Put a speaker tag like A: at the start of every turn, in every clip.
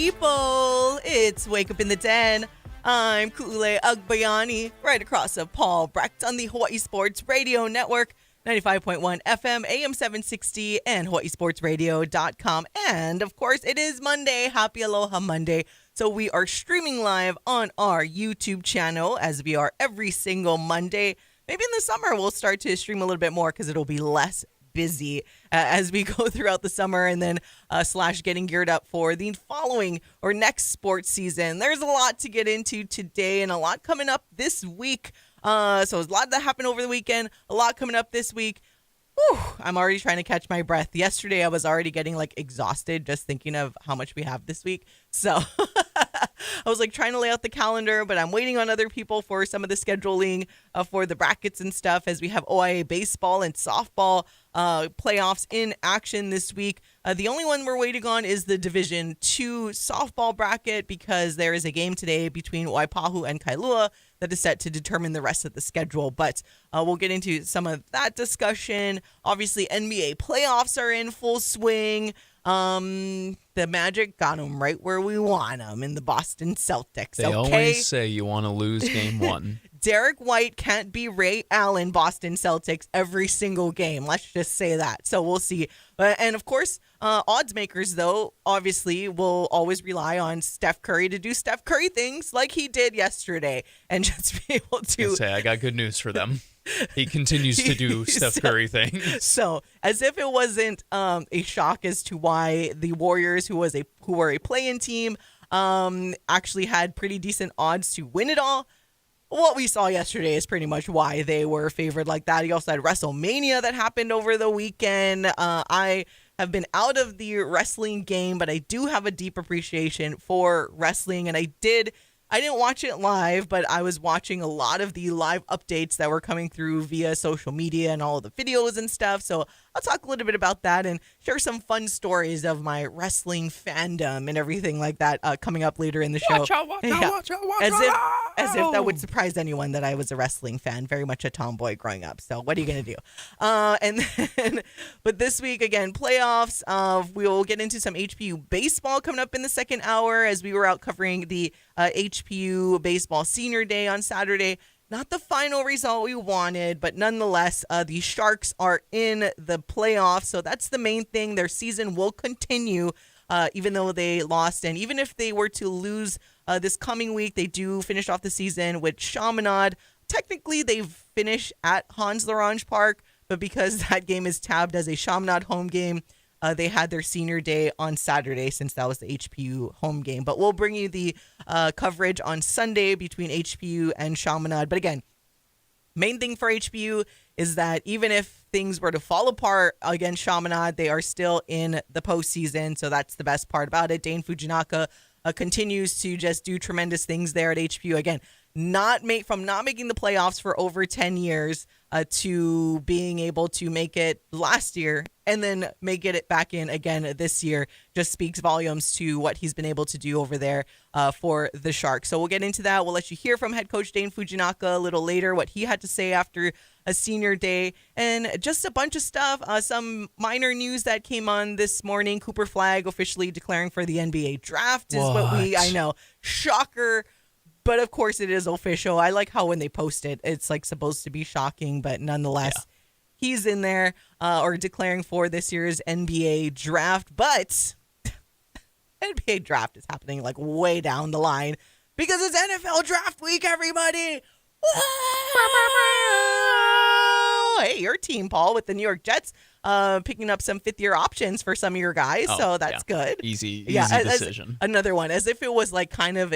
A: people. It's Wake Up in the Den. I'm Ku'ule Agbayani, right across of Paul Brecht on the Hawai'i Sports Radio Network, 95.1 FM, AM 760, and hawaiisportsradio.com. And, of course, it is Monday. Happy Aloha Monday. So we are streaming live on our YouTube channel, as we are every single Monday. Maybe in the summer we'll start to stream a little bit more because it'll be less busy as we go throughout the summer, and then / getting geared up for the following or next sports season. There's a lot to get into today and a lot coming up this week. So there's a lot that happened over the weekend, a lot coming up this week. Whew, I'm already trying to catch my breath. Yesterday I was already getting exhausted just thinking of how much we have this week. So I was trying to lay out the calendar, but I'm waiting on other people for some of the scheduling for the brackets and stuff, as we have OIA baseball and softball playoffs in action this week. The only one we're waiting on is the Division II softball bracket, because there is a game today between Waipahu and Kailua that is set to determine the rest of the schedule. But we'll get into some of that discussion. Obviously, NBA playoffs are in full swing. The Magic got them right where we want them, in the Boston Celtics.
B: They always say you want to lose game one.
A: Derek White can't be Ray Allen Boston Celtics every single game. Let's just say that. So we'll see. And of course, odds makers, though, obviously will always rely on Steph Curry to do Steph Curry things like he did yesterday, and just be able to
B: I got good news for them. He continues to do Steph Curry things.
A: So, as if it wasn't a shock as to why the Warriors, who were a play-in team, actually had pretty decent odds to win it all. What we saw yesterday is pretty much why they were favored like that. He also had WrestleMania that happened over the weekend. I have been out of the wrestling game, but I do have a deep appreciation for wrestling, and I didn't watch it live, but I was watching a lot of the live updates that were coming through via social media and all of the videos and stuff. So I'll talk a little bit about that and share some fun stories of my wrestling fandom and everything like that coming up later in the show.
B: Watch out.
A: As if that would surprise anyone that I was a wrestling fan, very much a tomboy growing up. So what are you going to do? But this week, again, playoffs. We will get into some HPU baseball coming up in the second hour, as we were out covering the HPU baseball senior day on Saturday. Not the final result we wanted, but nonetheless, the Sharks are in the playoffs. So that's the main thing. Their season will continue, even though they lost. And even if they were to lose this coming week, they do finish off the season with Chaminade. Technically, they finish at Hans Larange Park, but because that game is tabbed as a Chaminade home game, they had their senior day on Saturday, since that was the HPU home game. But we'll bring you the coverage on Sunday between HPU and Chaminade. But again, main thing for HPU is that even if things were to fall apart against Chaminade, they are still in the postseason. So that's the best part about it. Dane Fujinaka continues to just do tremendous things there at HPU. Again, from not making the playoffs for over 10 years to being able to make it last year and then make it back in again this year just speaks volumes to what he's been able to do over there for the Sharks. So we'll get into that. We'll let you hear from head coach Dane Fujinaka a little later, what he had to say after a senior day, and just a bunch of stuff. Some minor news that came on this morning. Cooper Flagg officially declaring for the NBA draft is what I know. Shocker. But of course it is official. I like how when they post it, it's supposed to be shocking, but nonetheless, he's in there or declaring for this year's NBA draft. But NBA draft is happening way down the line because it's NFL draft week, everybody. Hey, your team, Paul, with the New York Jets picking up some fifth-year options for some of your guys. So that's good.
B: Easy decision.
A: Another one, as if it was kind of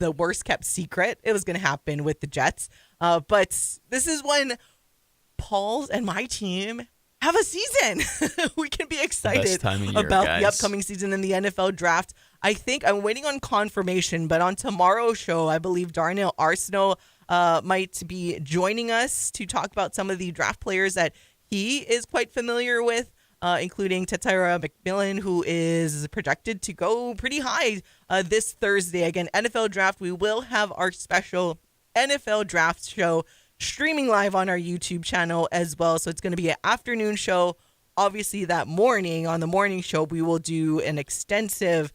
A: the worst kept secret. It was going to happen with the Jets. But this is when Paul's and my team have a season. We can be excited about the upcoming season in the NFL draft. I think I'm waiting on confirmation, but on tomorrow's show, I believe Darnell Arsenault might be joining us to talk about some of the draft players that he is quite familiar with. Including Tataira McMillan, who is projected to go pretty high this Thursday. Again, NFL Draft, we will have our special NFL Draft show streaming live on our YouTube channel as well. So it's going to be an afternoon show. Obviously, that morning, on the morning show, we will do an extensive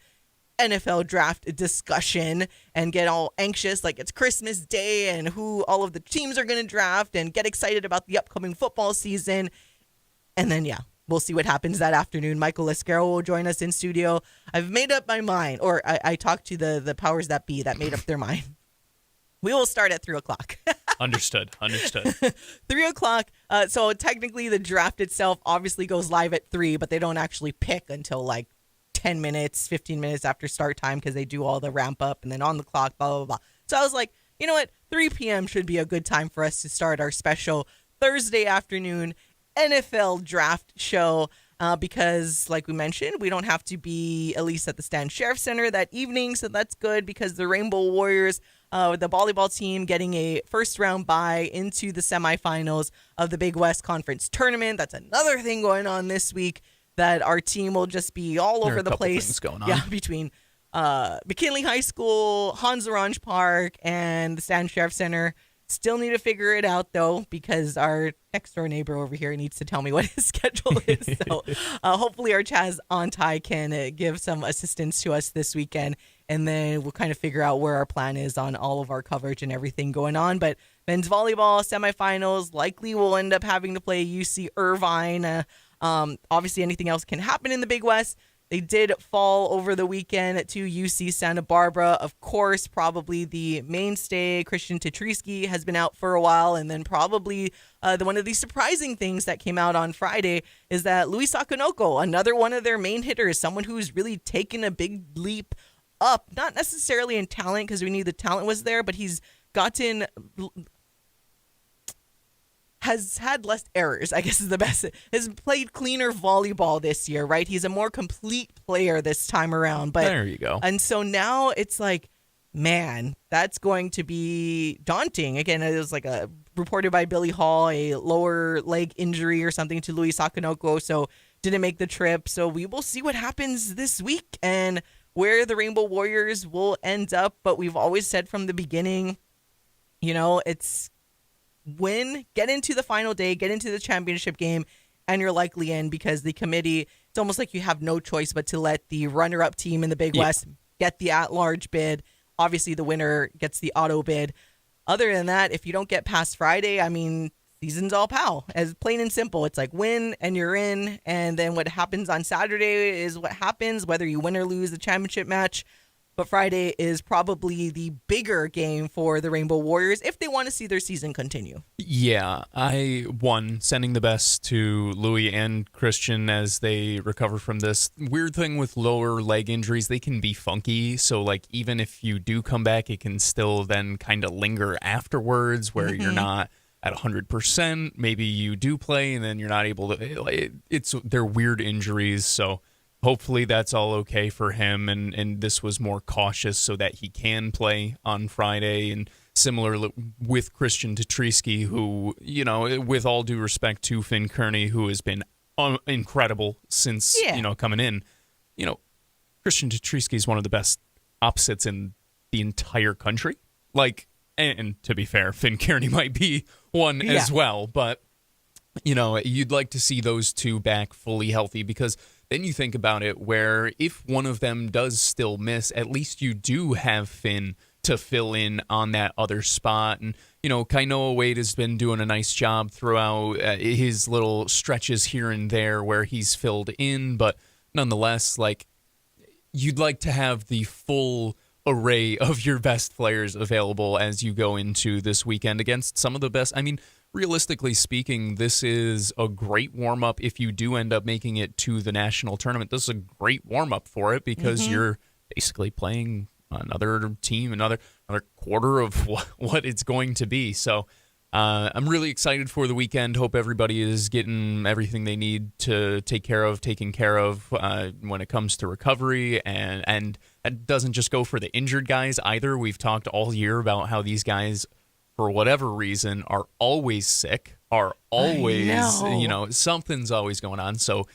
A: NFL draft discussion and get all anxious like it's Christmas Day and who all of the teams are going to draft and get excited about the upcoming football season. And then, we'll see what happens that afternoon. Michael Lescaro will join us in studio. I've made up my mind, or I talked to the powers that be that made up their mind. We will start at 3 o'clock.
B: Understood.
A: 3 o'clock. So technically the draft itself obviously goes live at 3, but they don't actually pick until like 10 minutes, 15 minutes after start time because they do all the ramp up and then on the clock, blah, blah, blah. So I was like, you know what? 3 p.m. should be a good time for us to start our special Thursday afternoon NFL draft show because, like we mentioned, we don't have to be at least at the Stan Sheriff Center that evening. So that's good because the Rainbow Warriors, the volleyball team, getting a first-round bye into the semifinals of the Big West Conference Tournament. That's another thing going on this week that our team will just be all over the place.
B: Things going on.
A: Yeah, between McKinley High School, Hans Orange Park, and the Stan Sheriff Center. Still need to figure it out, though, because our next-door neighbor over here needs to tell me what his schedule is. So hopefully our Chaz Ontai can give some assistance to us this weekend, and then we'll kind of figure out where our plan is on all of our coverage and everything going on. But men's volleyball semifinals, likely we'll end up having to play UC Irvine. Obviously, anything else can happen in the Big West. They did fall over the weekend to UC Santa Barbara. Of course, probably the mainstay, Christian Tetrisky, has been out for a while. And then probably one of the surprising things that came out on Friday is that Luis Akonoko, another one of their main hitters, someone who's really taken a big leap up, not necessarily in talent because we knew the talent was there, but he's has had less errors, I guess is the best. Has played cleaner volleyball this year, right? He's a more complete player this time around. But
B: there you go.
A: And so now it's like, man, that's going to be daunting. Again, it was like reported by Billy Hall, a lower leg injury or something to Luis Akonoko, so didn't make the trip. So we will see what happens this week and where the Rainbow Warriors will end up. But we've always said from the beginning, it's get into the final day, get into the championship game, and you're likely in because the committee, it's almost like you have no choice but to let the runner-up team in the Big West get the at-large bid. Obviously, the winner gets the auto bid. Other than that, if you don't get past Friday, I mean, season's all pal. As plain and simple, it's like win and you're in, and then what happens on Saturday is what happens, whether you win or lose the championship match. But Friday is probably the bigger game for the Rainbow Warriors if they want to see their season continue.
B: Yeah, sending the best to Louis and Christian as they recover from this. Weird thing with lower leg injuries, they can be funky. So, like, even if you do come back, it can still then kind of linger afterwards where you're not at 100%. Maybe you do play and then you're not able to. They're weird injuries, so hopefully that's all okay for him, and this was more cautious so that he can play on Friday. And similar with Christian Tetrisky, who, with all due respect to Finn Kearney, who has been incredible since, coming in, Christian Tetrisky is one of the best opposites in the entire country. Like, and to be fair, Finn Kearney might be one as well, but, you'd like to see those two back fully healthy because then you think about it where if one of them does still miss, at least you do have Finn to fill in on that other spot. And, Kainoa Wade has been doing a nice job throughout his little stretches here and there where he's filled in. But nonetheless, like, you'd like to have the full array of your best players available as you go into this weekend against some of the best. I mean, realistically speaking, this is a great warm-up if you do end up making it to the national tournament. This is a great warm-up for it because you're basically playing another team, another quarter of what it's going to be. So I'm really excited for the weekend. Hope everybody is getting everything they need to taken care of when it comes to recovery. And that doesn't just go for the injured guys either. We've talked all year about how these guys, for whatever reason, are always sick, are always, something's always going on. So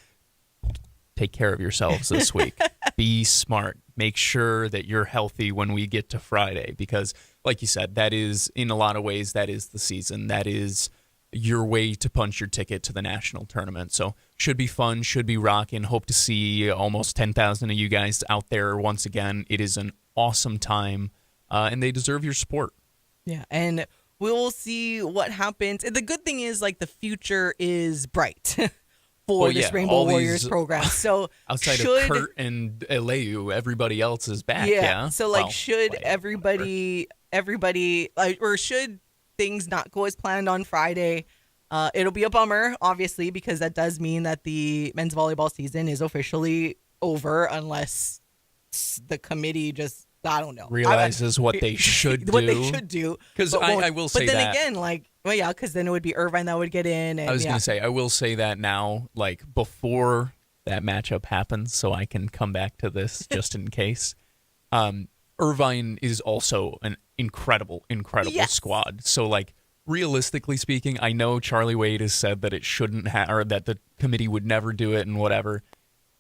B: take care of yourselves this week. Be smart. Make sure that you're healthy when we get to Friday because, like you said, that is, in a lot of ways, that is the season. That is your way to punch your ticket to the national tournament. So Should be fun, should be rocking. Hope to see almost 10,000 of you guys out there once again. It is an awesome time, and they deserve your support.
A: Yeah, and we'll see what happens. And the good thing is, like, the future is bright for this Rainbow Warriors program. So
B: outside of Kurt and Aleu, everybody else is back. Yeah.
A: So like, should everybody, like, or should things not go as planned on Friday? It'll be a bummer, obviously, because that does mean that the men's volleyball season is officially over, unless the committee just, I don't know,
B: realizes what they should do.
A: What they should do.
B: Because I will say that.
A: But then again, like, well, yeah, because then it would be Irvine that would get in. And,
B: I was going to say, I will say that now, like, before that matchup happens, so I can come back to this just in case. Irvine is also an incredible squad. So, like, realistically speaking, I know Charlie Wade has said that it shouldn't or that the committee would never do it and whatever.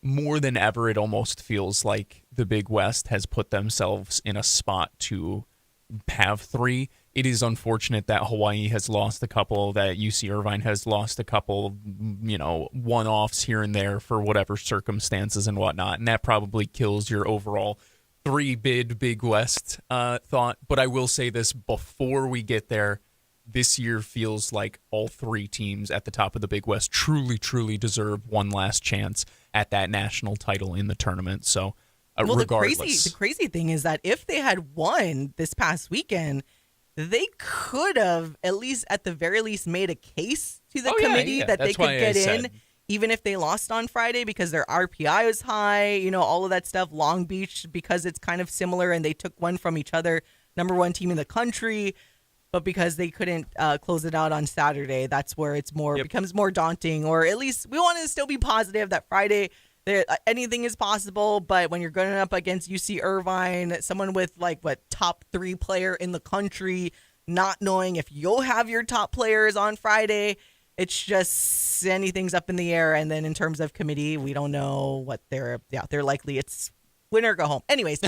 B: More than ever, it almost feels like the Big West has put themselves in a spot to have 3. It is unfortunate that Hawaii has lost a couple, that UC Irvine has lost a couple, one-offs here and there for whatever circumstances and whatnot, and that probably kills your overall 3-bid Big West thought. But I will say this before we get there. This year feels like all 3 teams at the top of the Big West truly, truly deserve one last chance at that national title in the tournament. So, regardless.
A: The crazy thing is that if they had won this past weekend, they could have, at least at the very least, made a case to the committee that they could get in, even if they lost on Friday, because their RPI was high, all of that stuff. Long Beach, because it's kind of similar, and they took one from each other, number 1 team in the country. But because they couldn't close it out on Saturday, that's where it's becomes more daunting. Or at least we want to still be positive that Friday anything is possible. But when you're going up against UC Irvine, someone with top 3 player in the country, not knowing if you'll have your top players on Friday, it's just anything's up in the air. And then in terms of committee, we don't know what they're likely. It's win or go home. Anyways,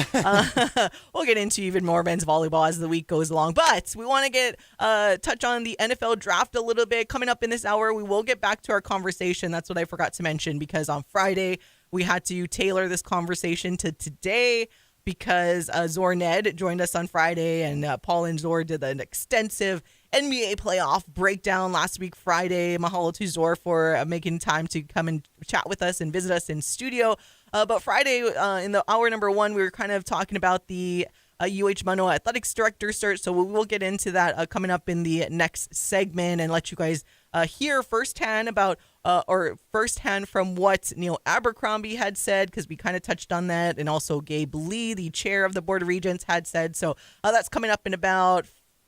A: we'll get into even more men's volleyball as the week goes along. But we want to touch on the NFL draft a little bit. Coming up in this hour, we will get back to our conversation. That's what I forgot to mention, because on Friday, we had to tailor this conversation to today, because Zor Ned joined us on Friday, and Paul and Zor did an extensive NBA playoff breakdown last week Friday. Mahalo to Zor for making time to come and chat with us and visit us in studio. But Friday, in the hour number 1, we were kind of talking about the UH Manoa Athletics Director search. So we will get into that coming up in the next segment and let you guys hear firsthand from what Neil Abercrombie had said, because we kind of touched on that. And also Gabe Lee, the chair of the Board of Regents, had said. So that's coming up in about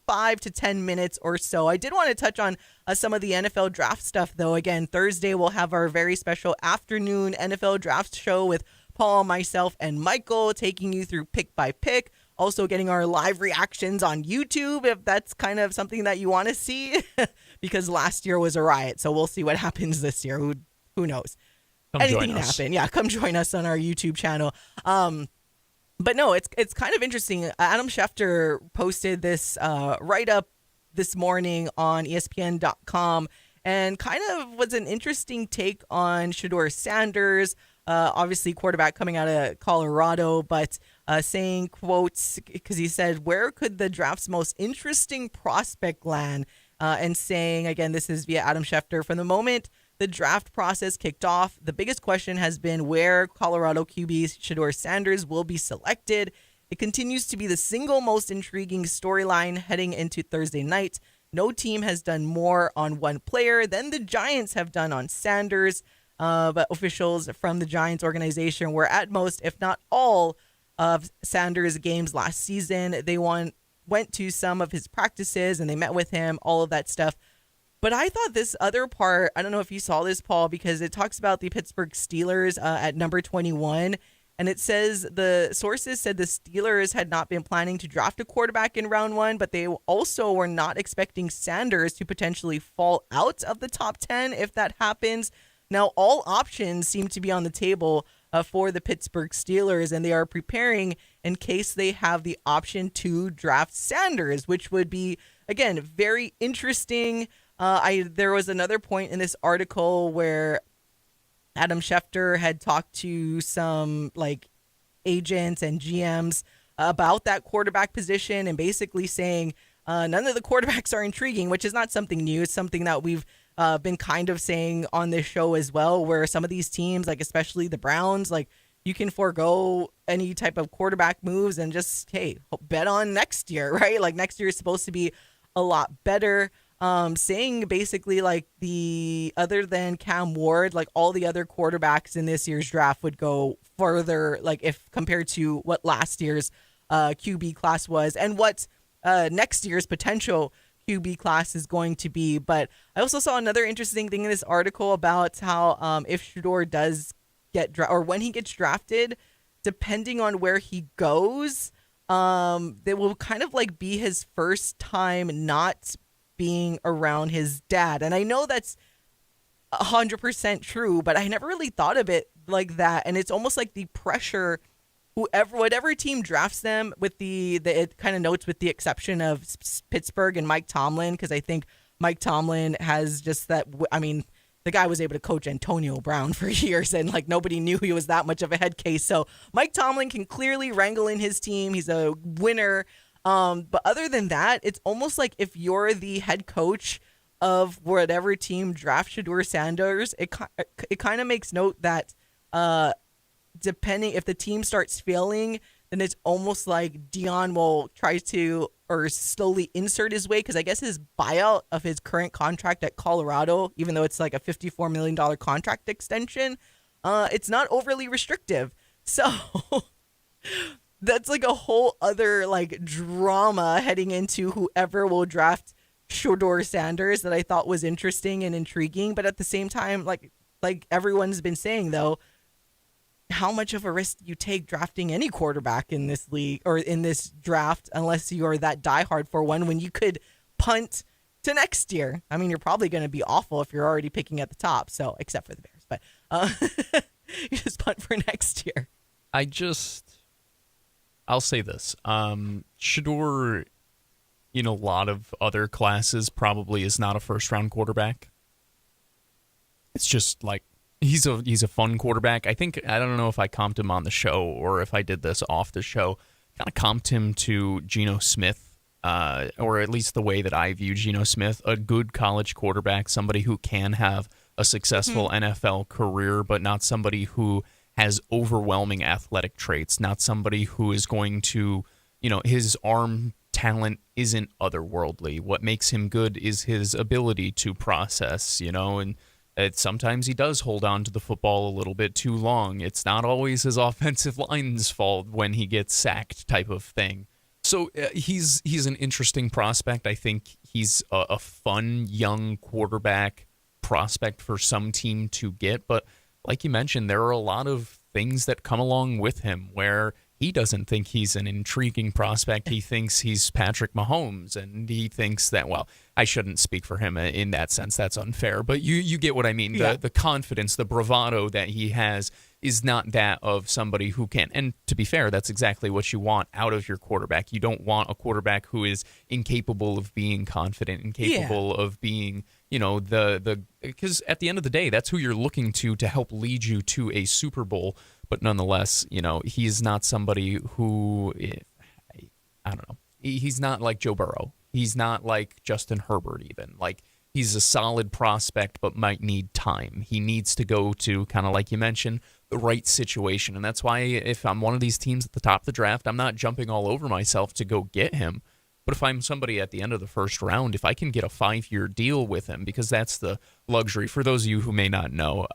A: 5 to 10 minutes or so. I did want to touch on some of the NFL draft stuff, though. Again, Thursday we'll have our very special afternoon NFL draft show with Paul, myself, and Michael, taking you through pick by pick. Also getting our live reactions on YouTube, if that's kind of something that you want to see, because last year was a riot. So we'll see what happens this year. Who knows? Anything can happen. Yeah, come join us on our YouTube channel. But no, it's kind of interesting. Adam Schefter posted this write-up this morning on ESPN.com, and kind of was an interesting take on Shedeur Sanders, obviously quarterback coming out of Colorado, but saying, quotes, because he said, where could the draft's most interesting prospect land? And saying, again, this is via Adam Schefter, from the moment the draft process kicked off, the biggest question has been where Colorado QB Shedeur Sanders will be selected. It continues to be the single most intriguing storyline heading into Thursday night. No team has done more on one player than the Giants have done on Sanders. But officials from the Giants organization were at most, if not all, of Sanders' games last season. They went to some of his practices and they met with him, all of that stuff. But I thought this other part, I don't know if you saw this, Paul, because it talks about the Pittsburgh Steelers at number 21. And it says the sources said the Steelers had not been planning to draft a quarterback in round 1, but they also were not expecting Sanders to potentially fall out of the top 10 if that happens. Now, all options seem to be on the table for the Pittsburgh Steelers, and they are preparing in case they have the option to draft Sanders, which would be, again, very interesting. There was another point in this article where Adam Schefter had talked to some like agents and GMs about that quarterback position and basically saying none of the quarterbacks are intriguing, which is not something new. It's something that we've been kind of saying on this show as well, where some of these teams, like especially the Browns, like you can forego any type of quarterback moves and just, hey, bet on next year, right? Like next year is supposed to be a lot better. Saying basically like the other than Cam Ward, like all the other quarterbacks in this year's draft would go further, like if compared to what last year's QB class was and what next year's potential QB class is going to be. But I also saw another interesting thing in this article about how if Shedeur does get or when he gets drafted, depending on where he goes, it will kind of like be his first time not being around his dad. And I know that's 100% true, but I never really thought of it like that. And it's almost like the pressure, whatever team drafts them, with it kind of notes with the exception of Pittsburgh and Mike Tomlin, because I think Mike Tomlin has just that. I mean, the guy was able to coach Antonio Brown for years, and like nobody knew he was that much of a head case. So Mike Tomlin can clearly wrangle in his team. He's a winner. But other than that, it's almost like if you're the head coach of whatever team drafts Shedeur Sanders, it kind of makes note that depending if the team starts failing, then it's almost like Dion will try to or slowly insert his way, because I guess his buyout of his current contract at Colorado, even though it's like a $54 million contract extension, it's not overly restrictive. So that's like a whole other like drama heading into whoever will draft Shedeur Sanders that I thought was interesting and intriguing. But at the same time, like everyone's been saying though, how much of a risk do you take drafting any quarterback in this league or in this draft unless you are that diehard for one when you could punt to next year? I mean, you're probably going to be awful if you're already picking at the top. So except for the Bears, but you just punt for next year.
B: I'll say this. Shedeur, in a lot of other classes, probably is not a first-round quarterback. It's just like he's a fun quarterback. I don't know if I comped him on the show or if I did this off the show. Kind of comped him to Geno Smith, or at least the way that I view Geno Smith, a good college quarterback, somebody who can have a successful NFL career, but not somebody who has overwhelming athletic traits, not somebody who is going to, his arm talent isn't otherworldly. What makes him good is his ability to process, and sometimes he does hold on to the football a little bit too long. It's not always his offensive line's fault when he gets sacked type of thing. So he's an interesting prospect. I think he's a fun young quarterback prospect for some team to get. But like you mentioned, there are a lot of things that come along with him where he doesn't think he's an intriguing prospect. He thinks he's Patrick Mahomes, and he thinks that, well, I shouldn't speak for him in that sense. That's unfair. But you get what I mean. Yeah. The confidence, the bravado that he has is not that of somebody who can. And to be fair, that's exactly what you want out of your quarterback. You don't want a quarterback who is incapable of being confident, incapable of being, because at the end of the day, that's who you're looking to help lead you to a Super Bowl. But nonetheless, he's not somebody who, I don't know. He's not like Joe Burrow. He's not like Justin Herbert even. Like, he's a solid prospect, but might need time. He needs to go to, kind of like you mentioned, the right situation. And that's why if I'm one of these teams at the top of the draft, I'm not jumping all over myself to go get him. But if I'm somebody at the end of the first round, if I can get a 5-year deal with him, because that's the luxury. For those of you who may not know,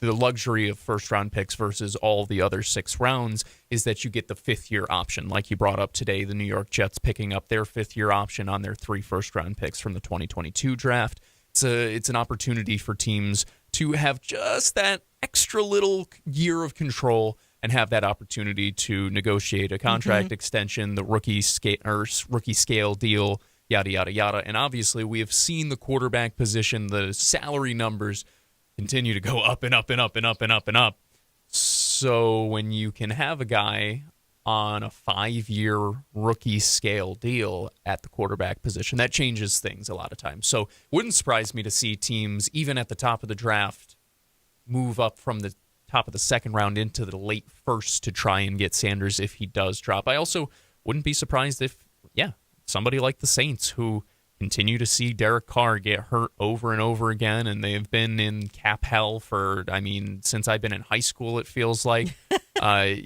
B: the luxury of first-round picks versus all the other 6 rounds is that you get the 5th-year option. Like you brought up today, the New York Jets picking up their 5th-year option on their 3 first-round picks from the 2022 draft. It's an opportunity for teams to have just that extra little year of control and have that opportunity to negotiate a contract extension, the rookie scale deal, yada, yada, yada. And obviously, we have seen the quarterback position, the salary numbers continue to go up and up and up and up and up and up. So when you can have a guy on a 5-year rookie scale deal at the quarterback position, that changes things a lot of times. So wouldn't surprise me to see teams, even at the top of the draft, move up from the top of the second round into the late first to try and get Sanders if he does drop. I also wouldn't be surprised if, somebody like the Saints, who continue to see Derek Carr get hurt over and over again, and they've been in cap hell for, since I've been in high school, it feels like. I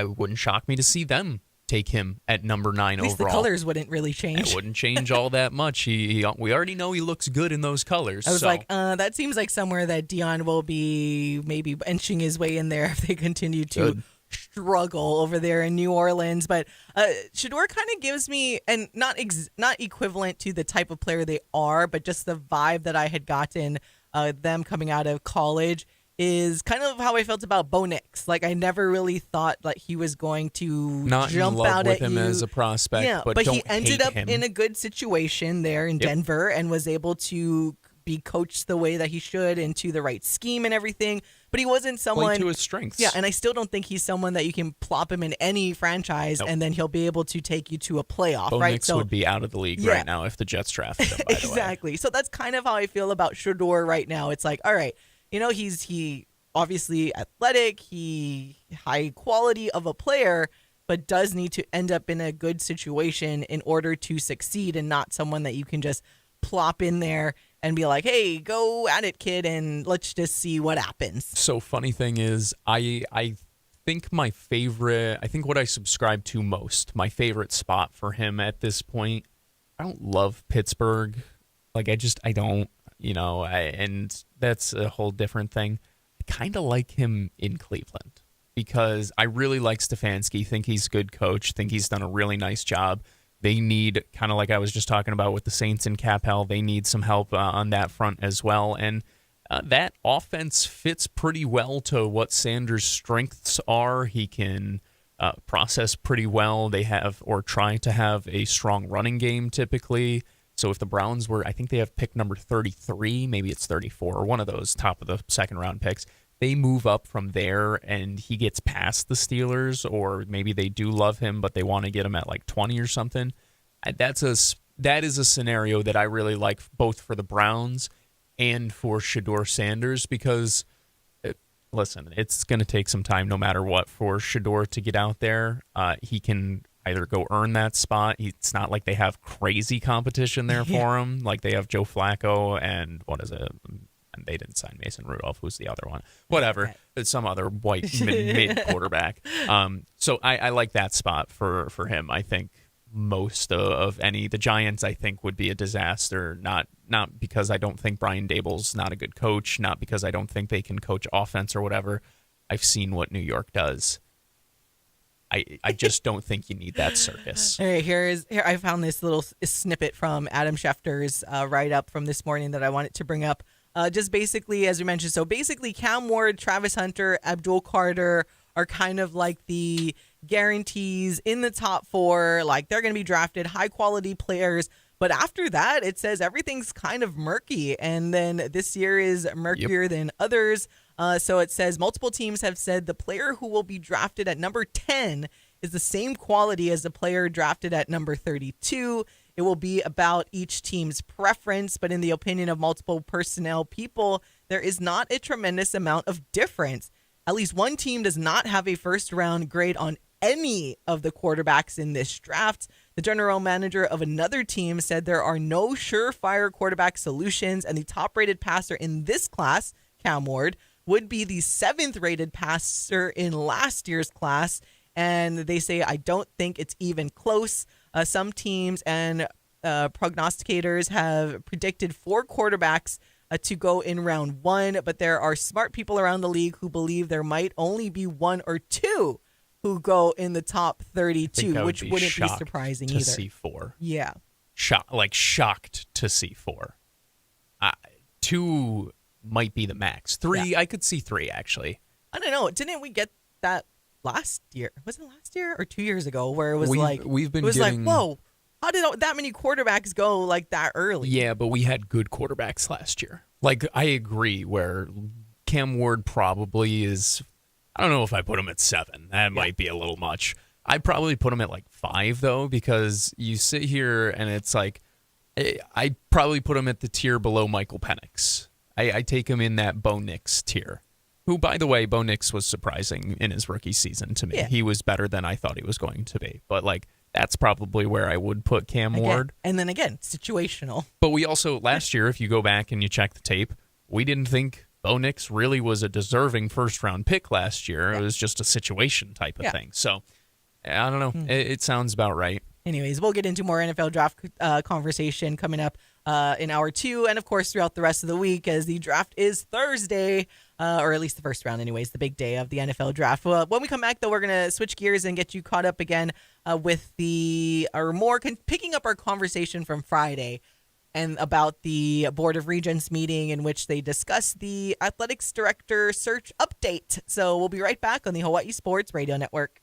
B: wouldn't shock me to see them take him at number 9 overall.
A: At least the colors wouldn't really change.
B: It wouldn't change all that much. We already know he looks good in those colors.
A: I was that seems like somewhere that Dion will be maybe inching his way in there if they continue to struggle over there in New Orleans. But Shedeur kind of gives me, and not equivalent to the type of player they are, but just the vibe that I had gotten them coming out of college is kind of how I felt about Bo Nix. Like, I never really thought that he was going to
B: not
A: jump
B: in love
A: out
B: with
A: at
B: him
A: you
B: as a prospect.
A: Yeah,
B: but
A: he
B: don't
A: ended
B: hate
A: up
B: him.
A: in a good situation there in Denver and was able to be coached the way that he should into the right scheme and everything. But he wasn't someone
B: Play to his strengths.
A: Yeah, and I still don't think he's someone that you can plop him in any franchise and then he'll be able to take you to a playoff,
B: Bo
A: right?
B: Nix would be out of the league right now if the Jets drafted him, by the way.
A: Exactly. So that's kind of how I feel about Shedeur right now. It's like, all right, he obviously athletic, he high quality of a player, but does need to end up in a good situation in order to succeed, and not someone that you can just plop in there and be like, hey, go at it, kid, and let's just see what happens.
B: So funny thing is, I think what I subscribe to most, my favorite spot for him at this point, I don't love Pittsburgh. Like, I don't, and that's a whole different thing. I kind of like him in Cleveland because I really like Stefanski, think he's a good coach, think he's done a really nice job. They need, kind of like I was just talking about with the Saints in cap hell, they need some help on that front as well. And that offense fits pretty well to what Sanders' strengths are. He can process pretty well. They have, or try to have, a strong running game typically. So if the Browns were, I think they have pick number 33, maybe it's 34, or one of those top of the second round picks. They move up from there and he gets past the Steelers, or maybe they do love him, but they want to get him at like 20 or something. That is a scenario that I really like, both for the Browns and for Shedeur Sanders, because, listen, it's going to take some time no matter what for Shedeur to get out there. He can either go earn that spot. It's not like they have crazy competition there for him. Like they have Joe Flacco and and they didn't sign Mason Rudolph. Who's the other one? Whatever. It's some other white mid quarterback. So I like that spot for him. I think most of any. The Giants, I think, would be a disaster. Not because I don't think Brian Dable's not a good coach. Not because I don't think they can coach offense or whatever. I've seen what New York does. I just don't think you need that circus.
A: All right, here I found this little snippet from Adam Schefter's write-up from this morning that I wanted to bring up. Just basically, as we mentioned, so basically Cam Ward, Travis Hunter, Abdul Carter are kind of like the guarantees in the top 4. Like, they're going to be drafted, high-quality players. But after that, it says everything's kind of murky. And then this year is murkier than others. So it says multiple teams have said the player who will be drafted at number 10 is the same quality as the player drafted at number 32. It will be about each team's preference, but in the opinion of multiple personnel people, there is not a tremendous amount of difference. At least one team does not have a first-round grade on any of the quarterbacks in this draft. The general manager of another team said there are no surefire quarterback solutions, and the top-rated passer in this class, Cam Ward, would be the 7th-rated passer in last year's class. And they say, I don't think it's even close. Some teams and prognosticators have predicted 4 quarterbacks to go in round 1, but there are smart people around the league who believe there might only be 1 or 2 who go in the top 32, which wouldn't be surprising either.
B: To see 4.
A: Yeah.
B: Shocked to see 4. 2 might be the max. 3, I could see 3, actually.
A: I don't know. Didn't we get that last year? Was it last year or 2 years ago where it was
B: like
A: whoa, how did that many quarterbacks go like that early?
B: Yeah, but we had good quarterbacks last year. Like, I agree where Cam Ward probably is, I don't know if I put him at 7. That might be a little much. I'd probably put him at like 5 though, because you sit here and it's like, I'd probably put him at the tier below Michael Penix. I take him in that Bo Nix tier. Who, by the way, Bo Nix was surprising in his rookie season to me.
A: Yeah.
B: He was better than I thought he was going to be. But, like, that's probably where I would put Cam Ward.
A: And then again, situational.
B: But we also, last year, if you go back and you check the tape, we didn't think Bo Nix really was a deserving first-round pick last year. It was just a situation type of thing. So, I don't know. It sounds about right.
A: Anyways, we'll get into more NFL draft conversation coming up in hour 2, and of course throughout the rest of the week, as the draft is Thursday, or at least the first round anyways, the big day of the NFL draft. Well, when we come back, though, we're going to switch gears and get you caught up again with picking up our conversation from Friday and about the Board of Regents meeting in which they discussed the athletics director search update. So we'll be right back on the Hawai'i Sports Radio Network.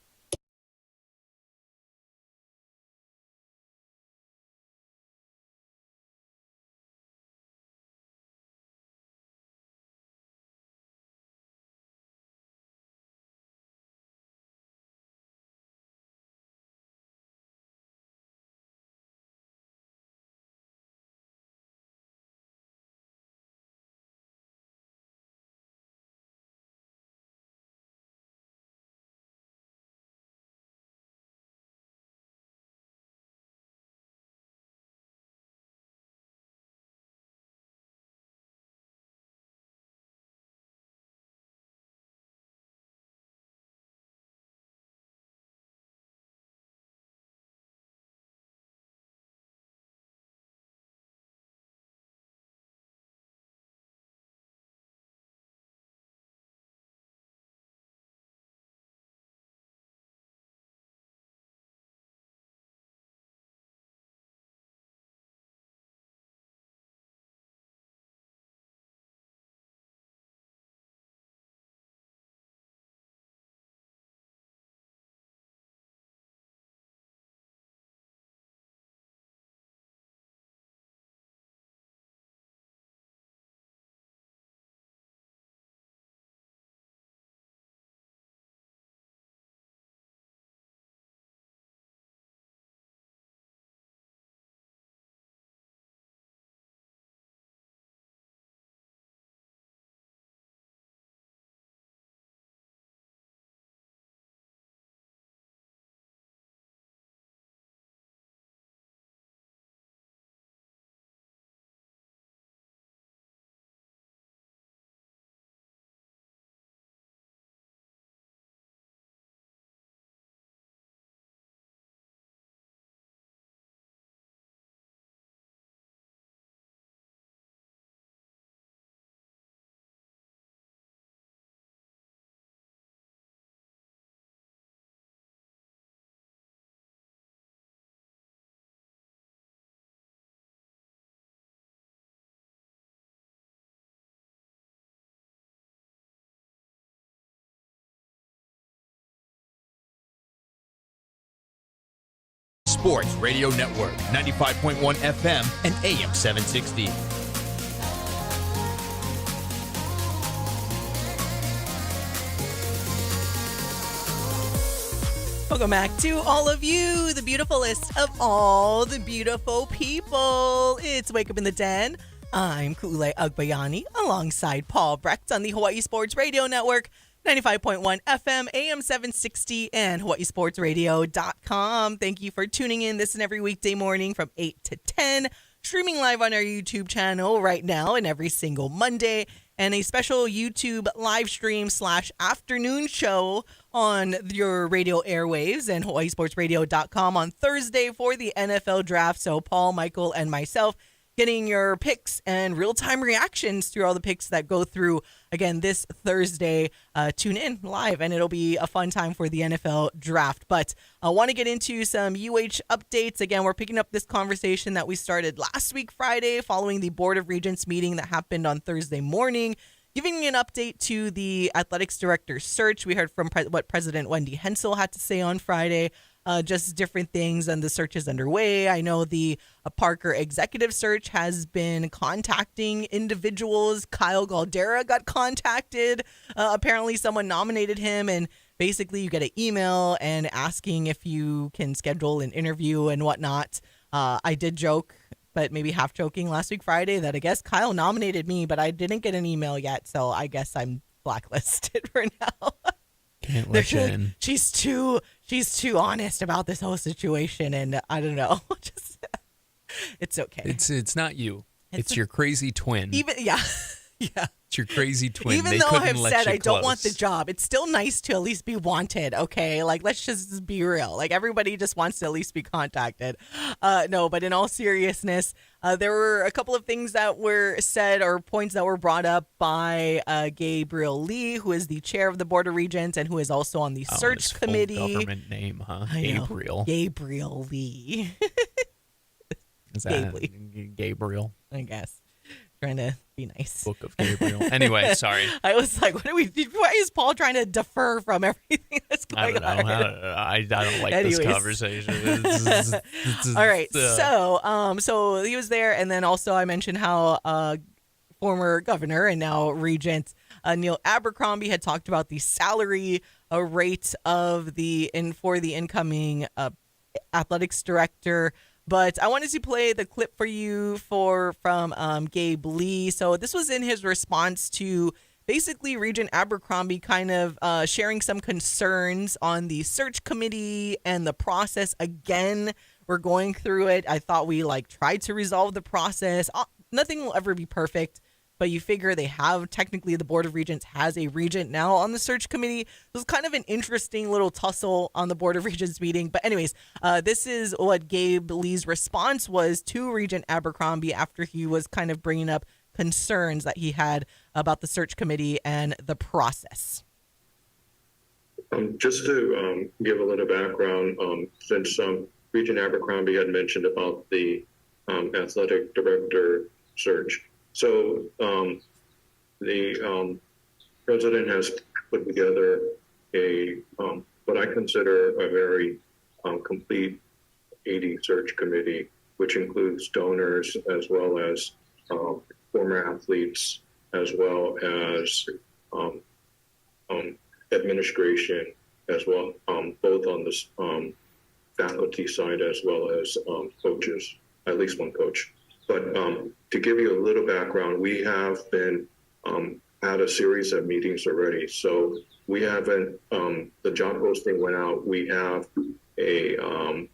C: Sports Radio Network, 95.1 FM and AM 760.
A: Welcome back to all of you, the beautifulest of all the beautiful people. It's Wake Up in the Den. I'm Kule Agbayani alongside Paul Brecht on the Hawai'i Sports Radio Network, 95.1 FM, AM 760, and HawaiiSportsRadio.com. Thank you for tuning in this and every weekday morning from 8 to 10, streaming live on our YouTube channel right now and every single Monday, and a special YouTube live stream / afternoon show on your radio airwaves and HawaiiSportsRadio.com on Thursday for the NFL draft. So Paul, Michael, and myself getting your picks and real-time reactions to all the picks that go through again this Thursday. Tune in live, and it'll be a fun time for the NFL draft. But I want to get into some UH updates. Again, we're picking up this conversation that we started last week, Friday, following the Board of Regents meeting that happened on Thursday morning, giving an update to the athletics director search. We heard from what President Wendy Hensel had to say on Friday. Just different things, and the search is underway. I know the Parker executive search has been contacting individuals. Kyle Galdera got contacted. Apparently someone nominated him, and basically you get an email and asking if you can schedule an interview and whatnot. I did joke but maybe half joking last week Friday that I guess Kyle nominated me, but I didn't get an email yet, so I guess I'm blacklisted for now.
B: Can't let you in.
A: She's too honest about this whole situation, and I don't know. Just it's okay.
B: It's not you. It's your crazy twin.
A: Yeah.
B: It's your crazy twin.
A: Even
B: they
A: though
B: couldn't
A: I've
B: let
A: said
B: you
A: I don't want the
B: close.
A: job, it's still nice to at least be wanted, okay? Like, let's just be real. Like, everybody just wants to at least be contacted. No, but in all seriousness, there were a couple of things that were said or points that were brought up by Gabriel Lee, who is the chair of the Board of Regents and who is also on the search
B: His
A: committee.
B: Full government name, huh?
A: I know.
B: Gabriel.
A: Gabriel Lee.
B: Is
A: Gabe
B: that
A: Lee.
B: Gabriel?
A: I guess. Trying to be nice.
B: Book of Gabriel. Anyway, sorry.
A: I was like, why is Paul trying to defer from everything that's
B: I
A: going
B: don't know.
A: on?
B: I don't like
A: Anyways.
B: this conversation.
A: All right. So he was there. And then also I mentioned how former governor and now regent Neil Abercrombie had talked about the salary rate of for the incoming athletics director. But I wanted to play the clip for you from Gabe Lee. So this was in his response to basically Regent Abercrombie kind of sharing some concerns on the search committee and the process. Again, we're going through it. I thought we tried to resolve the process. Nothing will ever be perfect, but you figure they have technically the Board of Regents has a regent now on the search committee. It was kind of an interesting little tussle on the Board of Regents meeting. But anyways, this is what Gabe Lee's response was to Regent Abercrombie after he was kind of bringing up concerns that he had about the search committee and the process.
D: Just to give a little background, since Regent Abercrombie had mentioned about the athletic director search. So the president has put together a what I consider a very complete 80 search committee, which includes donors as well as former athletes, as well as administration, as well, both on the faculty side as well as coaches, at least one coach. But to give you a little background, we have been had a series of meetings already. So we haven't. The job posting went out. We have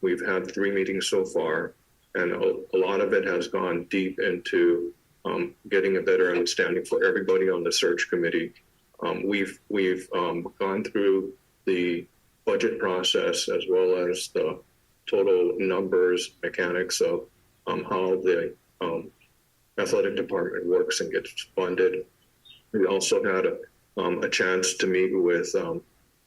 D: we've had 3 meetings so far, and a lot of it has gone deep into getting a better understanding for everybody on the search committee. We've gone through the budget process as well as the total numbers, mechanics of how the athletic department works and gets funded. We also had a chance to meet with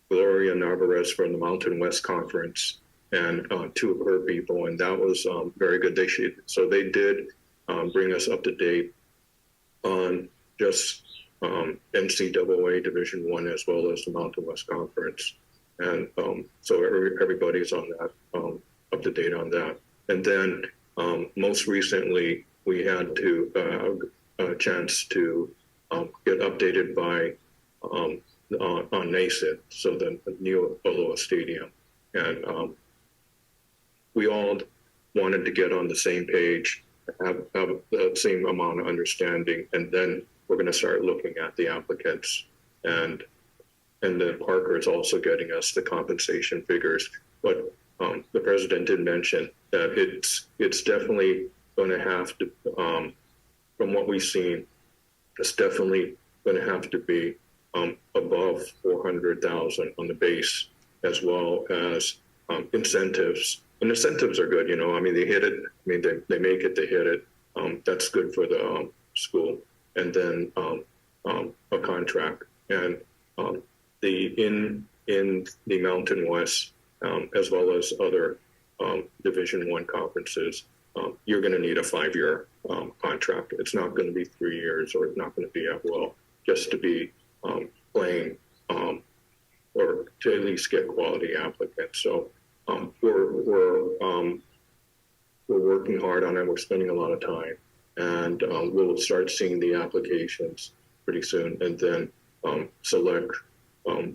D: Gloria Narvaez from the Mountain West Conference and 2 of her people, and that was very good. They did bring us up to date on just NCAA Division I as well as the Mountain West Conference, and so everybody's on that, up to date on that. And then most recently, we had a chance to get updated by on NASID, so the new Aloha Stadium, and we all wanted to get on the same page, have the same amount of understanding, and then we're going to start looking at the applicants, and then Parker is also getting us the compensation figures. But the president did mention that it's definitely going to have to, from what we've seen, it's definitely going to have to be above 400,000 on the base, as well as incentives. And incentives are good, I mean, they hit it. I mean, they make it, they hit it. That's good for the school. And then a contract. And in the Mountain West, as well as other Division I conferences, you're going to need a 5-year contract. It's not going to be 3 years, or it's not going to be at will, just to be playing or to at least get quality applicants. So we're working hard on it. We're spending a lot of time, and we'll start seeing the applications pretty soon, and then select a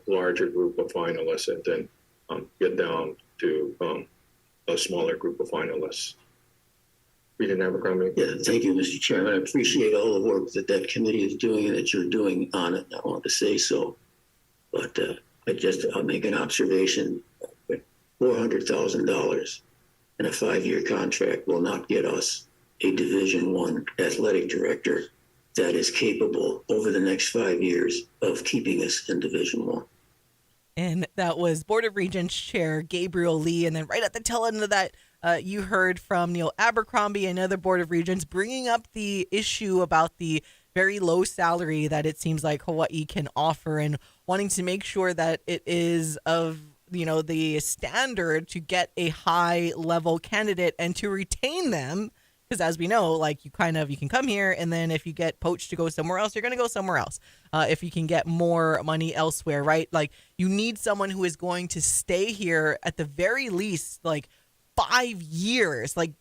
D: larger group of finalists, and then get down to a smaller group of finalists. Regent Abercrombie.
E: Yeah, thank you, Mr. Chairman. I appreciate all the work that that committee is doing and that you're doing on it. I want to say so, but I'll make an observation. $400,000 in a 5-year contract will not get us a Division I athletic director that is capable over the next 5 years of keeping us in Division I.
A: And that was Board of Regents Chair Gabriel Lee. And then right at the tail end of that, you heard from Neil Abercrombie, another Board of Regents, bringing up the issue about the very low salary that it seems like Hawaii can offer and wanting to make sure that it is of the standard to get a high level candidate and to retain them. Because as we know, like you can come here and then if you get poached to go somewhere else, you're going to go somewhere else. If you can get more money elsewhere, right? Like you need someone who is going to stay here at the very least, like 5 years. Like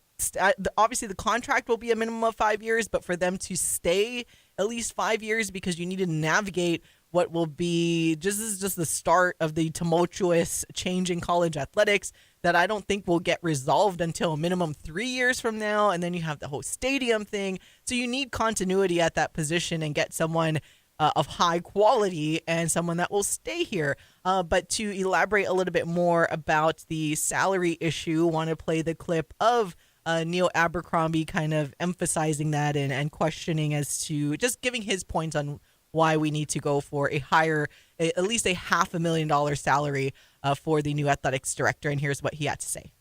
A: obviously the contract will be a minimum of 5 years, but for them to stay at least 5 years because you need to navigate what will be this is just the start of the tumultuous change in college athletics that I don't think will get resolved until minimum 3 years from now. And then you have the whole stadium thing. So you need continuity at that position and get someone of high quality and someone that will stay here. But to elaborate a little bit more about the salary issue, want to play the clip of Neil Abercrombie kind of emphasizing that and questioning as to just giving his points on why we need to go for a higher, at least a $500,000 salary for the new athletics director. And here's what he had to say.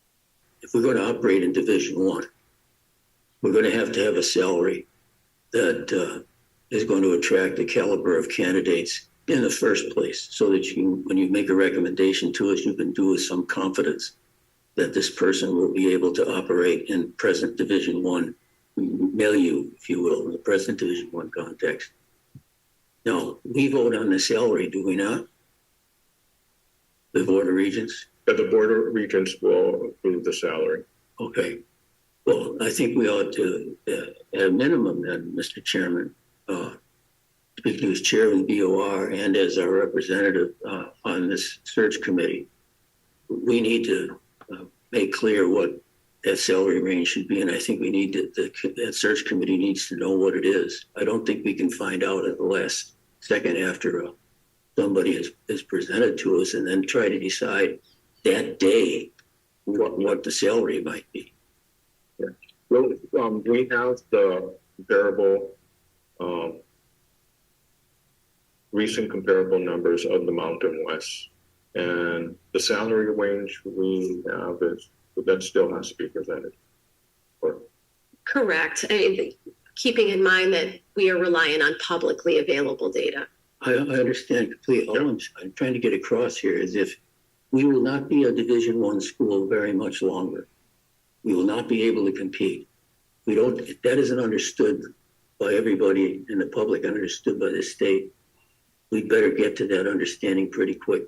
E: If we're going to operate in Division I, we're going to have a salary that is going to attract the caliber of candidates in the first place so that when you make a recommendation to us, you can do with some confidence that this person will be able to operate in present Division I milieu, if you will, in the present Division I context. No, we vote on the salary, do we not? The Board of Regents?
D: The Board of Regents will approve the salary.
E: Okay. Well, I think we ought to, at a minimum then, Mr. Chairman, speaking as chair of the BOR and as our representative on this search committee, we need to make clear what that salary range should be. And I think we need that search committee needs to know what it is. I don't think we can find out at the last second after somebody is presented to us and then try to decide that day what the salary might be.
D: Yeah. Well, we have the comparable, recent comparable numbers of the Mountain West. And the salary range we have that still has to be presented.
F: Correct. I mean, keeping in mind that we are relying on publicly available data.
E: I understand completely. All I'm trying to get across here is if we will not be a Division I school very much longer, we will not be able to compete. That isn't understood by everybody in the public, understood by the state. We'd better get to that understanding pretty quickly.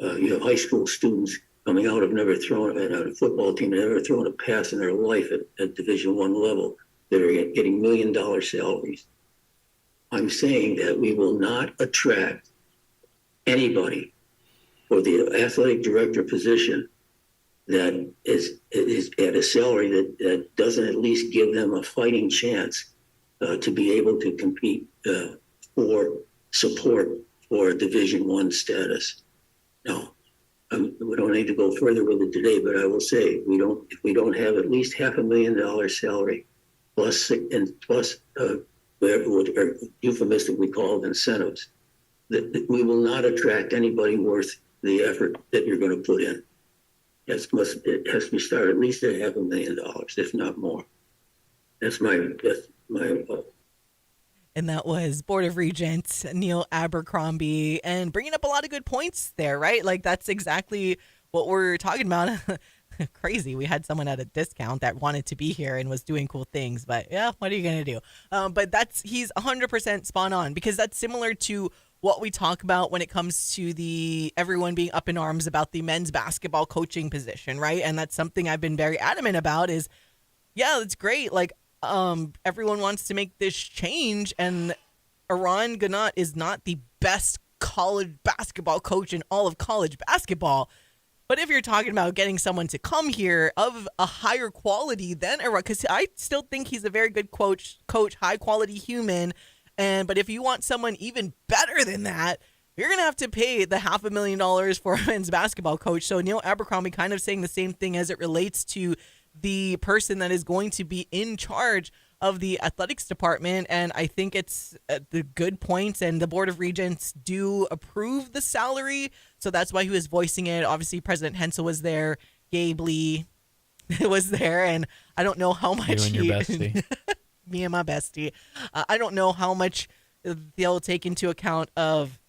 E: You have high school students coming out have never thrown at a football team, never thrown a pass in their life at Division I level that are getting $1 million salaries. I'm saying that we will not attract anybody for the athletic director position that is at a salary that doesn't at least give them a fighting chance to be able to compete for support for Division I status. No. We don't need to go further with it today, but I will say if we don't have at least $500,000 salary plus what are euphemistically called incentives, that we will not attract anybody worth the effort that you're going to put in. It has to be started at least at $500,000, if not more. That's my.
A: And that was Board of Regents Neil Abercrombie, and bringing up a lot of good points there, right? Like that's exactly what we're talking about. Crazy. We had someone at a discount that wanted to be here and was doing cool things, but yeah, what are you going to do? But he's 100% spot on, because that's similar to what we talk about when it comes to everyone being up in arms about the men's basketball coaching position, right? And that's something I've been very adamant about is, yeah, it's great. Like, everyone wants to make this change, and Eran Ganot is not the best college basketball coach in all of college basketball, But if you're talking about getting someone to come here of a higher quality than because I still think he's a very good coach, high quality human. But if you want someone even better than that, you're going to have to pay the $500,000 for a men's basketball coach. So Neil Abercrombie kind of saying the same thing as it relates to the person that is going to be in charge of the athletics department. And I think it's the good points, and the Board of Regents do approve the salary. So that's why he was voicing it. Obviously, President Hensel was there. Gabe Lee was there. And I don't know how much
B: You and your bestie.
A: me and my bestie. I don't know how much they'll take into account of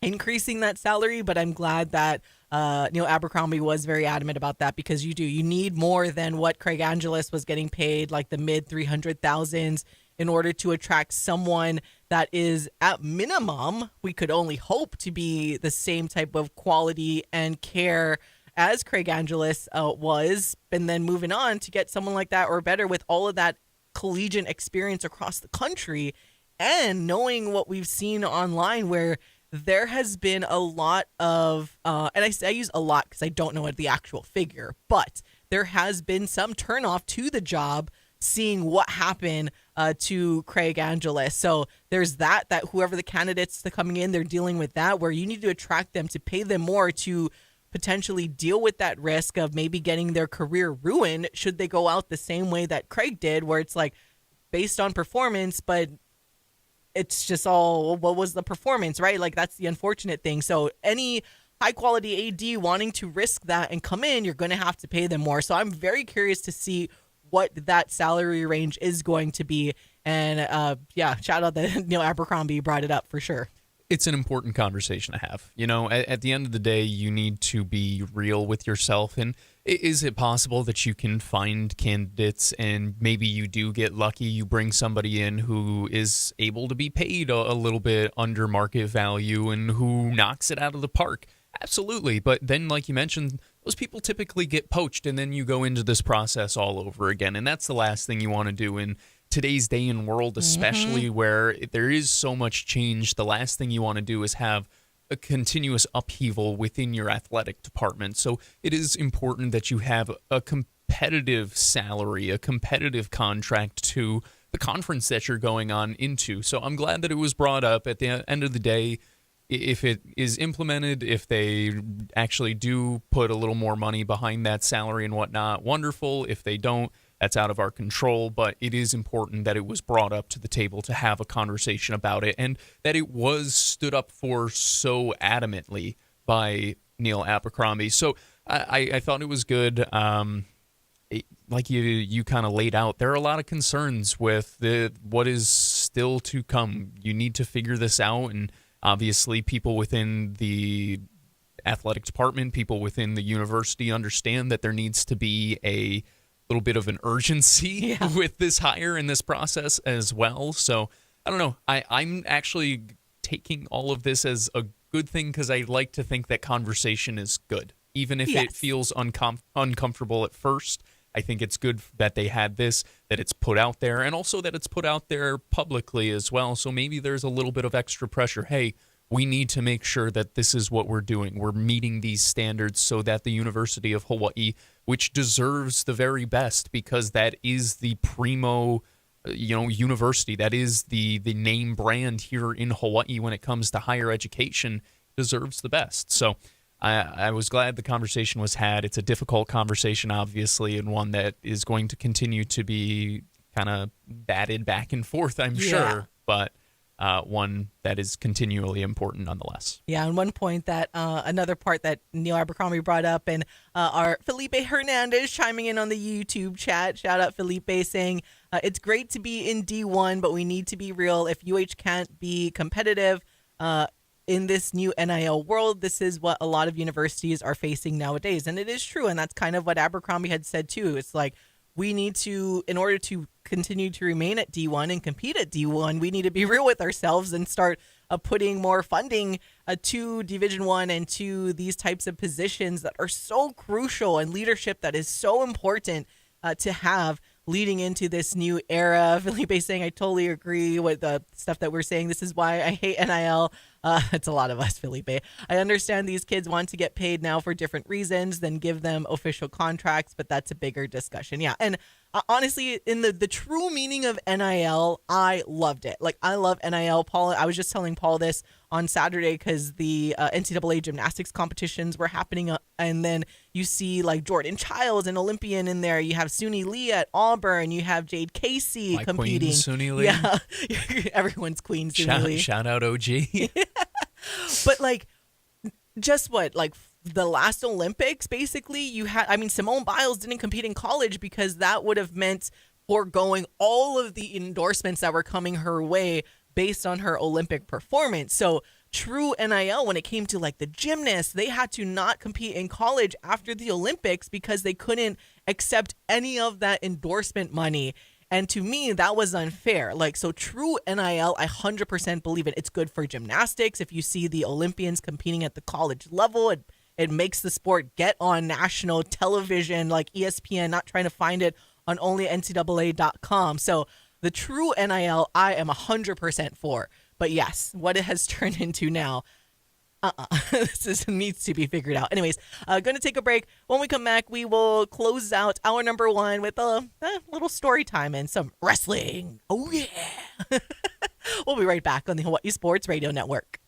A: increasing that salary, but I'm glad that Neil Abercrombie was very adamant about that, because you need more than what Craig Angeles was getting paid, like the mid 300,000s, in order to attract someone that is at minimum, we could only hope to be the same type of quality and care as Craig Angeles was, and then moving on to get someone like that or better with all of that collegiate experience across the country, and knowing what we've seen online where there has been a lot of, and I use a lot because I don't know what the actual figure, but there has been some turnoff to the job seeing what happened to Craig Angeles. So there's that whoever the candidates that coming in, they're dealing with that, where you need to attract them to pay them more to potentially deal with that risk of maybe getting their career ruined should they go out the same way that Craig did, where it's like based on performance, but it's just all, what was the performance, right? Like, that's the unfortunate thing. So any high quality AD wanting to risk that and come in, you're going to have to pay them more. So I'm very curious to see what that salary range is going to be. And shout out that Neil Abercrombie brought it up for sure.
B: It's an important conversation to have. You know, at the end of the day, you need to be real with yourself. And is it possible that you can find candidates and maybe you do get lucky, you bring somebody in who is able to be paid a little bit under market value and who knocks it out of the park? Absolutely. But then, like you mentioned, those people typically get poached, and then you go into this process all over again. And that's the last thing you want to do in today's day and world, especially where there is so much change. The last thing you want to do is have a continuous upheaval within your athletic department. So it is important that you have a competitive salary, a competitive contract to the conference that you're going on into. So I'm glad that it was brought up. At the end of the day, if it is implemented, if they actually do put a little more money behind that salary and whatnot, wonderful. If they don't, that's out of our control, but it is important that it was brought up to the table to have a conversation about it, and that it was stood up for so adamantly by Neil Abercrombie. So I thought it was good. Like you kind of laid out, there are a lot of concerns with what is still to come. You need to figure this out, and obviously people within the athletic department, people within the university understand that there needs to be a little bit of an urgency with this hire and this process as well. So I don't know. I'm actually taking all of this as a good thing, because I like to think that conversation is good. Even if it feels uncomfortable at first, I think it's good that they had this, that it's put out there, and also that it's put out there publicly as well. So maybe there's a little bit of extra pressure. Hey, we need to make sure that this is what we're doing. We're meeting these standards so that the University of Hawaii, which deserves the very best, because that is the primo, university, that is the name brand here in Hawaii when it comes to higher education, deserves the best. So I was glad the conversation was had. It's a difficult conversation, obviously, and one that is going to continue to be kind of batted back and forth, I'm sure, but one that is continually important nonetheless.
A: Yeah, and one point that another part that Neil Abercrombie brought up, and our Felipe Hernandez chiming in on the YouTube chat. Shout out Felipe, saying it's great to be in D1, but we need to be real. If UH can't be competitive in this new NIL world, this is what a lot of universities are facing nowadays. And it is true, and that's kind of what Abercrombie had said too. It's like, we need to, in order to continue to remain at D1 and compete at D1, we need to be real with ourselves and start putting more funding to Division I and to these types of positions that are so crucial, and leadership that is so important to have leading into this new era. Felipe saying, I totally agree with the stuff that we're saying. This is why I hate NIL. It's a lot of us, Felipe. I understand these kids want to get paid now for different reasons, then give them official contracts, but that's a bigger discussion. Yeah. And honestly, in the true meaning of NIL, I loved it. Like, I love NIL. Paul, I was just telling Paul this on Saturday because the NCAA gymnastics competitions were happening. And then you see like Jordan Childs, an Olympian in there. You have Suni Lee at Auburn. You have Jade Casey
B: My
A: competing.
B: Queen, Suni Lee.
A: Yeah. Everyone's queen, Suni Lee.
B: Shout out OG.
A: But like, just what, like the last Olympics, basically, you had, I mean, Simone Biles didn't compete in college because that would have meant foregoing all of the endorsements that were coming her way based on her Olympic performance. So true NIL, when it came to like the gymnasts, they had to not compete in college after the Olympics because they couldn't accept any of that endorsement money. And to me, that was unfair. Like, so true NIL, I 100% believe it. It's good for gymnastics. If you see the Olympians competing at the college level, it makes the sport get on national television, like ESPN, not trying to find it on only NCAA.com. So the true NIL, I am 100% for. But yes, what it has turned into now, this needs to be figured out. Anyways, going to take a break. When we come back, we will close out hour number 1 with a little story time and some wrestling. Oh, yeah. We'll be right back on the Hawaii Sports Radio Network.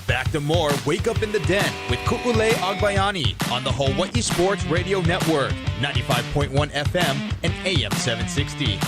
C: Back to more Wake Up in the Den with Ku'ule Agbayani on the Hawaii Sports Radio Network, 95.1 FM and AM 760.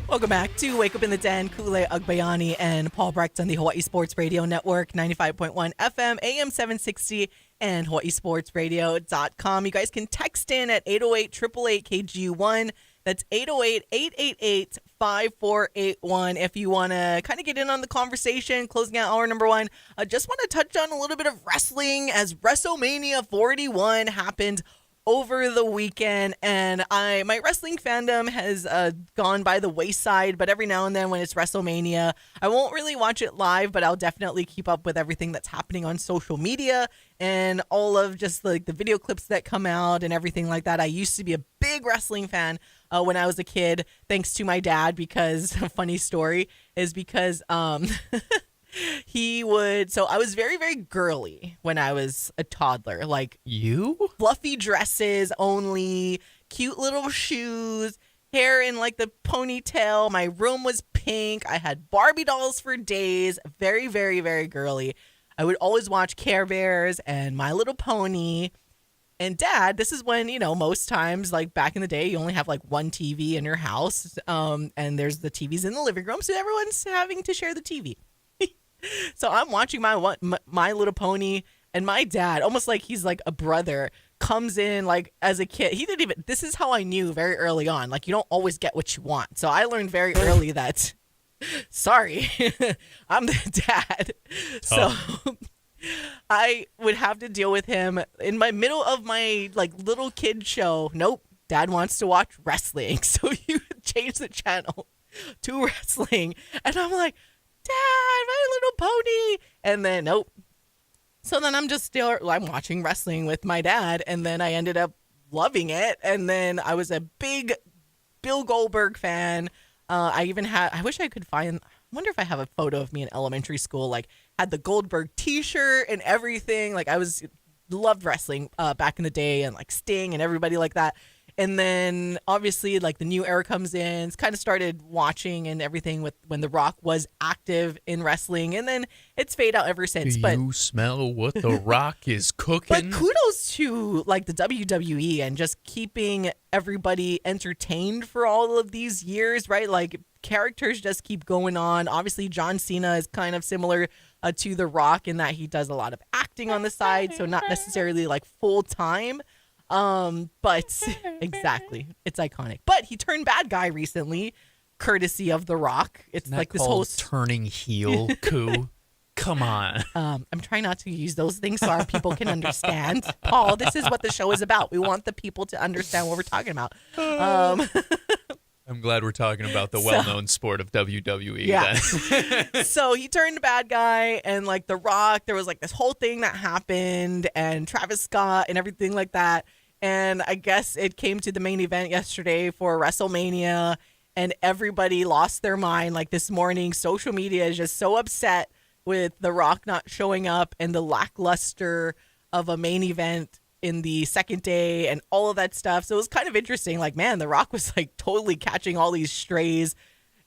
A: Welcome back to Wake Up in the Den. Kule Agbayani and Paul Brecht on the Hawaii Sports Radio Network, 95.1 FM, AM 760, and hawaiisportsradio.com. You guys can text in at 808-888-KGU1. That's 808-888-5481 if you want to kind of get in on the conversation. Closing out hour number 1. I just want to touch on a little bit of wrestling as WrestleMania 41 happened over the weekend, and my wrestling fandom has gone by the wayside, but every now and then when it's WrestleMania, I won't really watch it live, but I'll definitely keep up with everything that's happening on social media and all of just like the video clips that come out and everything like that. I used to be a big wrestling fan, when I was a kid, thanks to my dad, because a funny story is because so I was very, very girly when I was a toddler, like
B: You?
A: fluffy dresses only, cute little shoes, hair in like the ponytail. My room was pink. I had Barbie dolls for days. Very, very, very girly. I would always watch Care Bears and My Little Pony. And Dad, this is when, most times, like back in the day, you only have like one TV in your house. And there's the TVs in the living room. So everyone's having to share the TV. So I'm watching my Little Pony, and my dad, almost like he's like a brother, comes in like as a kid. He didn't even, this is how I knew very early on, like you don't always get what you want. So I learned very early that, sorry, I'm the dad. So I would have to deal with him in my middle of my like little kid show. Nope, Dad wants to watch wrestling. So you change the channel to wrestling. And I'm like, Dad, My Little Pony. And then, nope. So then I'm watching wrestling with my dad. And then I ended up loving it. And then I was a big Bill Goldberg fan. I wish I could I wonder if I have a photo of me in elementary school, like had the Goldberg t-shirt and everything. Like loved wrestling back in the day, and like Sting and everybody like that. And then obviously like the new era comes in, kind of started watching and everything with when The Rock was active in wrestling, and then it's faded out ever since.
B: Do you smell what The Rock is cooking?
A: But kudos to like the WWE and just keeping everybody entertained for all of these years, right? Like characters just keep going on. Obviously John Cena is kind of similar to The Rock in that he does a lot of acting on the side, so not necessarily like full time. But exactly, it's iconic. But he turned bad guy recently, courtesy of The Rock. It's
B: Isn't
A: like
B: that
A: this whole
B: called turning heel coup. Come on.
A: I'm trying not to use those things so our people can understand. Paul, this is what the show is about. We want the people to understand what we're talking about.
B: I'm glad we're talking about the well-known sport of WWE.
A: Yeah.
B: Then.
A: So he turned bad guy, and like The Rock, there was like this whole thing that happened, and Travis Scott and everything like that. And I guess it came to the main event yesterday for WrestleMania, and everybody lost their mind. Like this morning, social media is just so upset with The Rock not showing up and the lackluster of a main event in the second day and all of that stuff. So it was kind of interesting. Like, man, The Rock was like totally catching all these strays,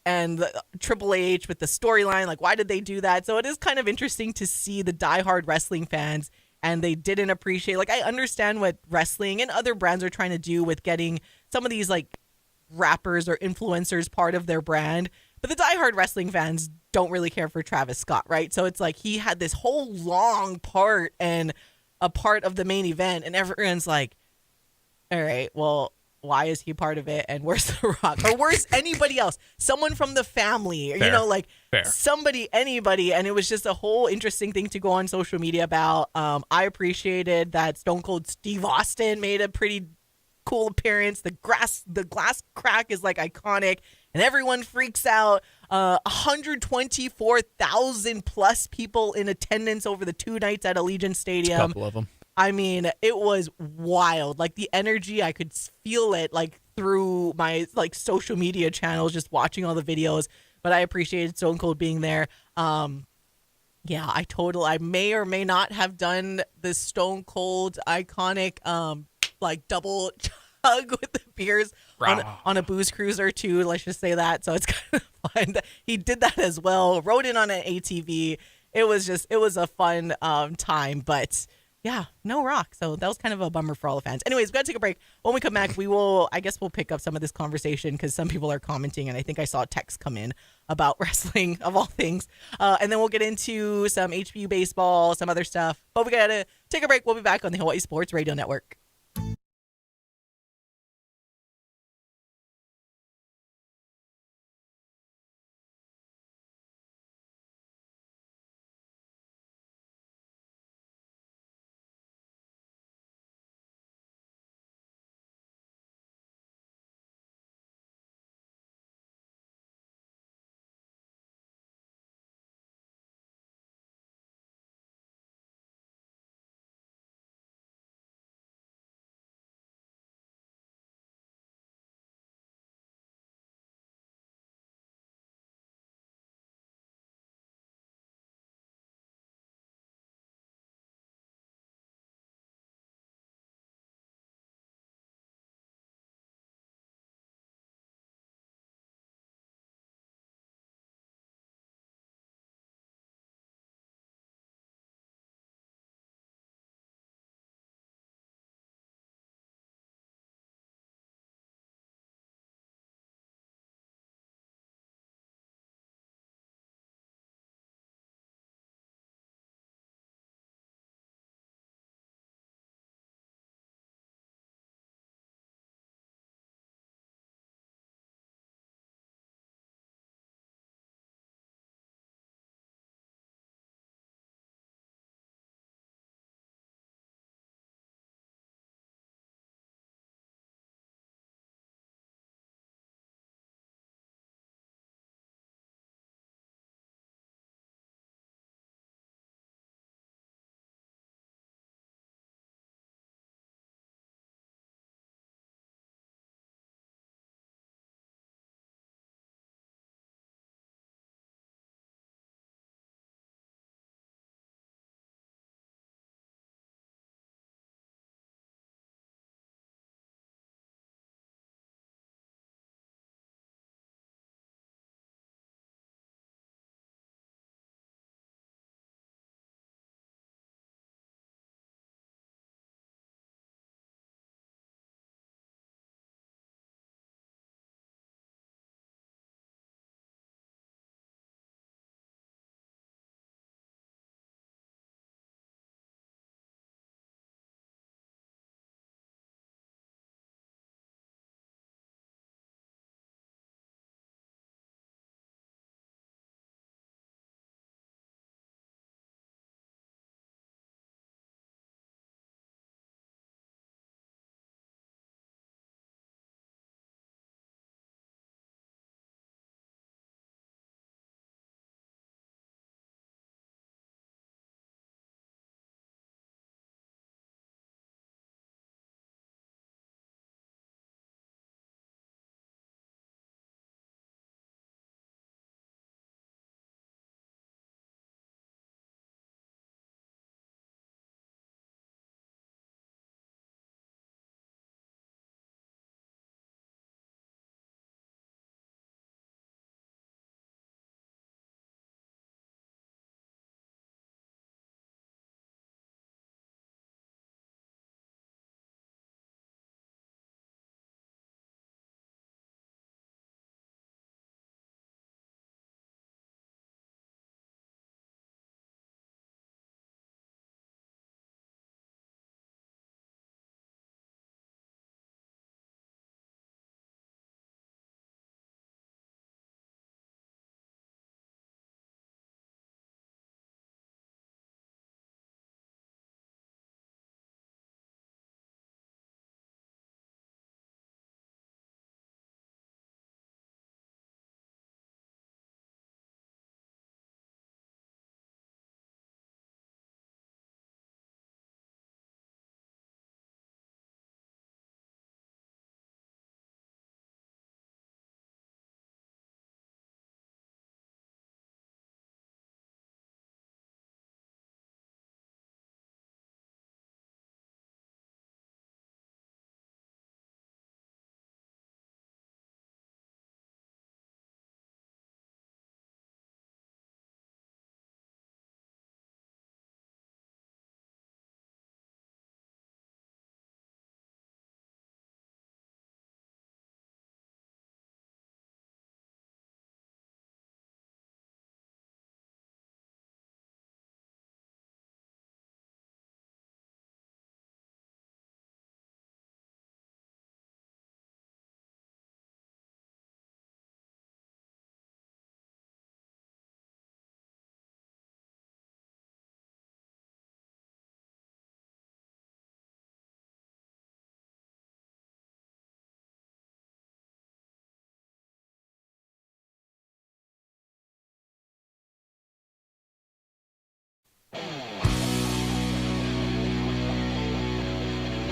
A: and Triple H with the storyline. Like, why did they do that? So it is kind of interesting to see the diehard wrestling fans, and they didn't appreciate. Like, I understand what wrestling and other brands are trying to do with getting some of these like rappers or influencers part of their brand, but the diehard wrestling fans don't really care for Travis Scott, right? So it's like he had this whole long part and a part of the main event, and everyone's like, all right, well, why is he part of it, and where's The Rock, or where's anybody else, someone from the family, or,
B: Fair.
A: Somebody, anybody. And it was just a whole interesting thing to go on social media about. I appreciated that Stone Cold Steve Austin made a pretty cool appearance. The glass crack is like iconic, and everyone freaks out. 124,000 plus people in attendance over the 2 nights at Allegiant Stadium.
B: A couple of them.
A: I mean, it was wild. Like the energy, I could feel it like through my like social media channels, just watching all the videos. But I appreciated Stone Cold being there. Yeah, I may or may not have done the Stone Cold iconic like double chug with the beers on a booze cruiser too. Let's just say that. So it's kind of fun that he did that as well. Rode in on an ATV. It was a fun time, but yeah, no Rock. So that was kind of a bummer for all the fans. Anyways, we got to take a break. When we come back, we'll pick up some of this conversation because some people are commenting, and I think I saw a text come in about wrestling of all things. And then we'll get into some HBU baseball, some other stuff. But we got to take a break. We'll be back on the Hawai'i Sports Radio Network.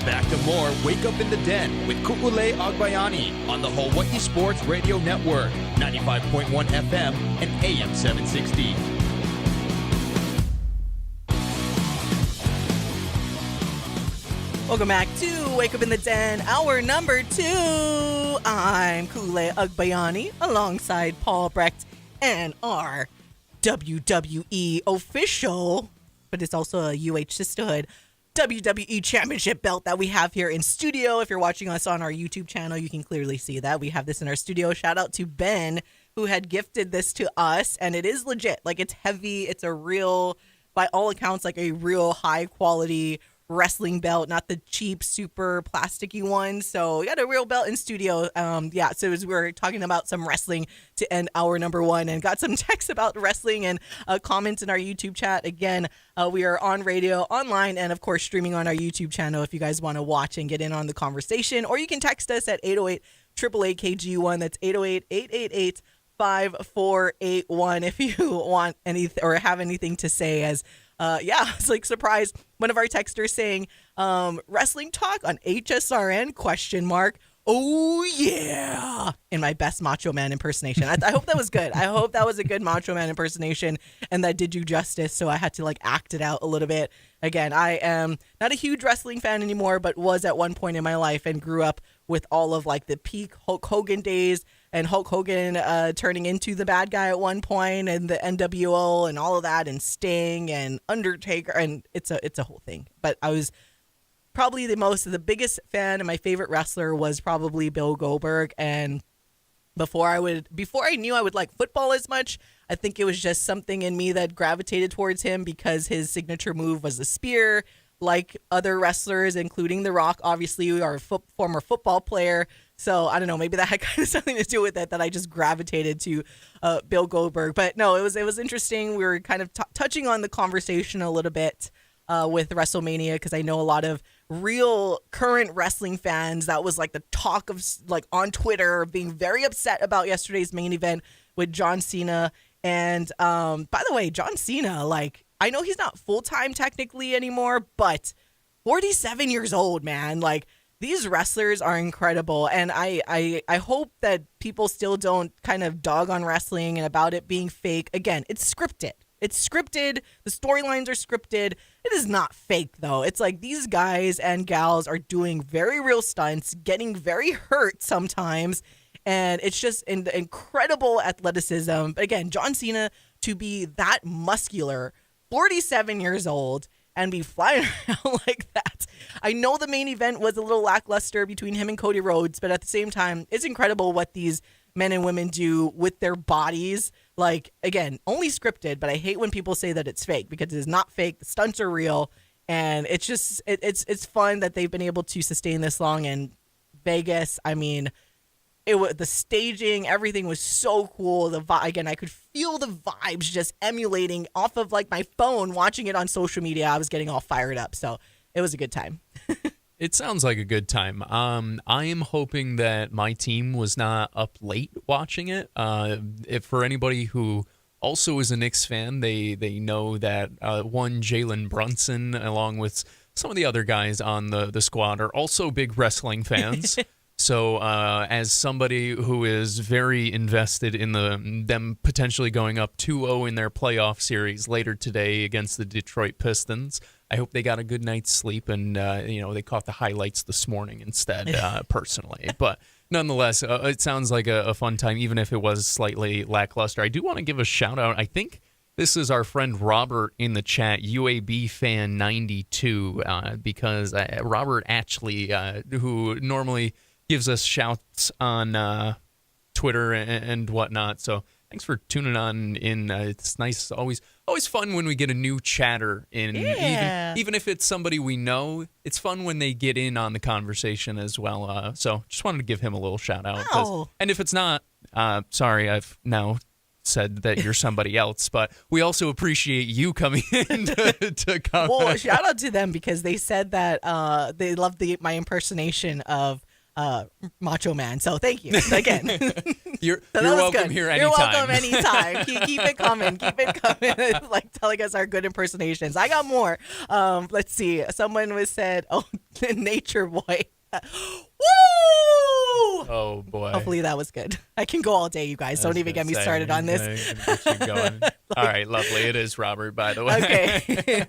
C: Back to more Wake Up in the Den with Ku'ule Agbayani on the Hawai'i Sports Radio Network, 95.1 FM and AM 760.
A: Welcome back to Wake Up in the Den, hour number 2. I'm Kule Agbayani alongside Paul Brecht and our WWE official, but it's also a UH Sisterhood WWE Championship belt that we have here in studio. If you're watching us on our YouTube channel, you can clearly see that. We have this in our studio. Shout out to Ben, who had gifted this to us, and it is legit. Like, it's heavy. It's a real, by all accounts, like a real high quality wrestling belt, not the cheap, super plasticky one. So we got a real belt in studio. So as we were talking about some wrestling to end hour number 1 and got some texts about wrestling and comments in our YouTube chat. Again, we are on radio, online, and of course streaming on our YouTube channel if you guys want to watch and get in on the conversation. Or you can text us at 808-888-KG1. That's 808-888-5481 if you want anything or have anything to say. As it's like surprised. One of our texters saying, wrestling talk on HSRN ? Oh yeah, in my best Macho Man impersonation. I hope that was good. I hope that was a good Macho Man impersonation and that did you justice. So I had to like act it out a little bit. Again, I am not a huge wrestling fan anymore, but was at one point in my life and grew up with all of like the peak Hulk Hogan days and Hulk Hogan turning into the bad guy at one point and the NWO and all of that and Sting and Undertaker, and it's a whole thing. But I was probably the biggest fan and my favorite wrestler was probably Bill Goldberg. And before I knew I would like football as much, I think it was just something in me that gravitated towards him because his signature move was the spear. Like other wrestlers, including The Rock, obviously, we are a former football player. So I don't know, maybe that had kind of something to do with it, that I just gravitated to Bill Goldberg. But no, it was interesting. We were kind of touching on the conversation a little bit with WrestleMania, because I know a lot of real current wrestling fans, that was like the talk of like on Twitter, being very upset about yesterday's main event with John Cena. And by the way, John Cena, like, I know he's not full-time technically anymore, but 47 years old, man. Like, these wrestlers are incredible. And I hope that people still don't kind of dog on wrestling and about it being fake. Again, it's scripted. It's scripted. The storylines are scripted. It is not fake, though. It's like these guys and gals are doing very real stunts, getting very hurt sometimes. And it's just incredible athleticism. But again, John Cena, to be that muscular, 47 years old, and be flying around like that. I know the main event was a little lackluster between him and Cody Rhodes, but at the same time, it's incredible what these men and women do with their bodies. Like, again, only scripted, but I hate when people say that it's fake, because it is not fake. The stunts are real, and it's just it's fun that they've been able to sustain this long. And Vegas, I mean, the staging, everything was so cool. Again, I could feel the vibes just emulating off of like my phone, watching it on social media. I was getting all fired up, so it was a good time.
B: It sounds like a good time. I am hoping that my team was not up late watching it. If for anybody who also is a Knicks fan, they know that one Jalen Brunson, along with some of the other guys on the squad, are also big wrestling fans. So as somebody who is very invested in them potentially going up 2-0 in their playoff series later today against the Detroit Pistons, I hope they got a good night's sleep and they caught the highlights this morning instead, personally. But nonetheless, it sounds like a fun time, even if it was slightly lackluster. I do want to give a shout out. I think this is our friend Robert in the chat, UAB fan 92, because Robert actually, who normally gives us shouts on Twitter and whatnot. So thanks for tuning on in. It's nice. Always fun when we get a new chatter in.
A: Yeah.
B: Even if it's somebody we know, it's fun when they get in on the conversation as well. So just wanted to give him a little shout out.
A: Wow.
B: And if it's not, sorry, I've now said that you're somebody else, but we also appreciate you coming in to comment.
A: Well, shout out to them, because they said that they loved my impersonation of Macho Man. So thank you again.
B: You're
A: So that was
B: welcome
A: good.
B: here
A: You're
B: anytime.
A: welcome anytime. keep it coming. Keep it coming. Like telling us our good impersonations. I got more. Let's see. Someone was said, "Oh, Nature Boy." Woo!
B: Oh boy.
A: Hopefully that was good. I can go all day, you guys. Don't even get me started on this.
B: Get you going. All right, lovely. It is Robert, by the way.
A: Okay.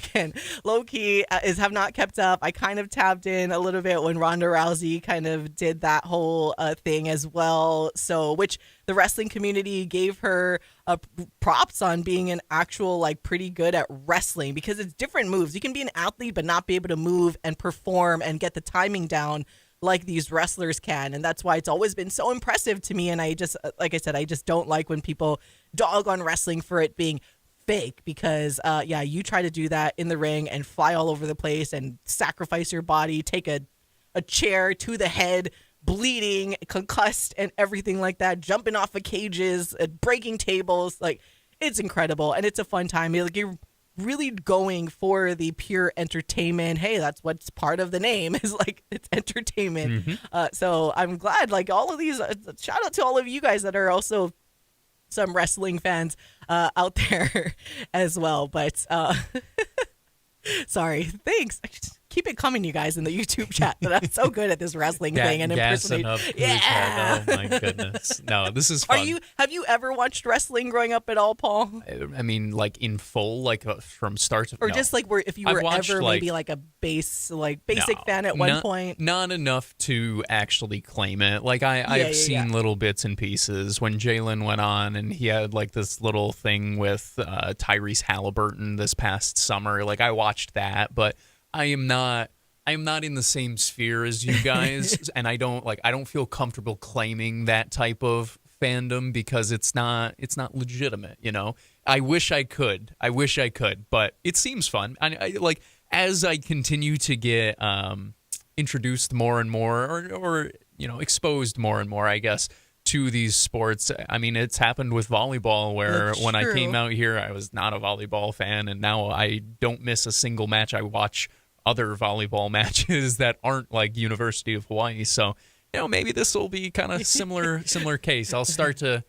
A: Again, low key have not kept up. I kind of tabbed in a little bit when Ronda Rousey kind of did that whole thing as well. So, which the wrestling community gave her props on being an actual like pretty good at wrestling, because it's different moves. You can be an athlete but not be able to move and perform and get the timing down like these wrestlers can, and that's why it's always been so impressive to me. And I just, like I said, I just don't like when people dog on wrestling for it being fake, because you try to do that in the ring and fly all over the place and sacrifice your body, take a chair to the head, bleeding, concussed, and everything like that, jumping off of cages, breaking tables. Like, it's incredible, and it's a fun time. Like, you're really going for the pure entertainment. Hey, that's what's part of the name, is like, it's entertainment.
B: Mm-hmm.
A: So I'm glad, like, all of these, shout out to all of you guys that are also some wrestling fans out there as well. But sorry, thanks. Keep it coming, you guys, in the YouTube chat. That I'm so good at this wrestling thing and
B: gassing
A: impersonating.
B: up.
A: Yeah.
B: Oh my goodness. No, this is fun.
A: Have you ever watched wrestling growing up at all, Paul?
B: I mean, like in full, like from start to
A: Or
B: no.
A: just like if you
B: I've
A: were
B: watched,
A: ever
B: like-
A: maybe like a basic
B: No,
A: fan at one point?
B: Not enough to actually claim it. Like I've seen little bits and pieces when Jalen went on and he had like this little thing with Tyrese Halliburton this past summer. Like I watched that, but I am not in the same sphere as you guys, and I don't feel comfortable claiming that type of fandom because it's not legitimate, you know. I wish I could, but it seems fun. I like, as I continue to get introduced more and more, or you know, exposed more and more, I guess, to these sports. I mean, it's happened with volleyball, where
A: That's
B: when I
A: true.
B: came out here, I was not a volleyball fan, and now I don't miss a single match. I watch other volleyball matches that aren't like University of Hawaii. So, you know, maybe this will be kind of similar case. I'll start to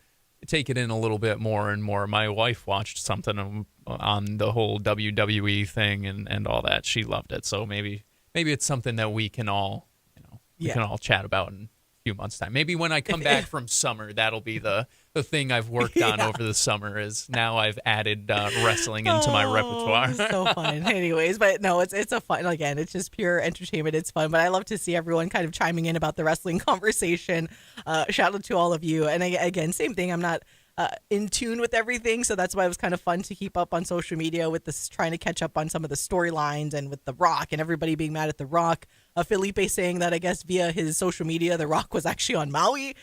B: take it in a little bit more and more. My wife watched something on the whole WWE thing and all that. She loved it. So maybe it's something that we can all, you know, we can all chat about in a few months' time. Maybe when I come back from summer, that'll be the thing I've worked on over the summer, is now I've added wrestling into my repertoire.
A: So fun. Anyways, but no, it's a fun, again, it's just pure entertainment. It's fun, but I love to see everyone kind of chiming in about the wrestling conversation. Shout out to all of you. And again, same thing. I'm not in tune with everything, so that's why it was kind of fun to keep up on social media with this, trying to catch up on some of the storylines, and with The Rock and everybody being mad at The Rock. Felipe saying that I guess via his social media, The Rock was actually on Maui,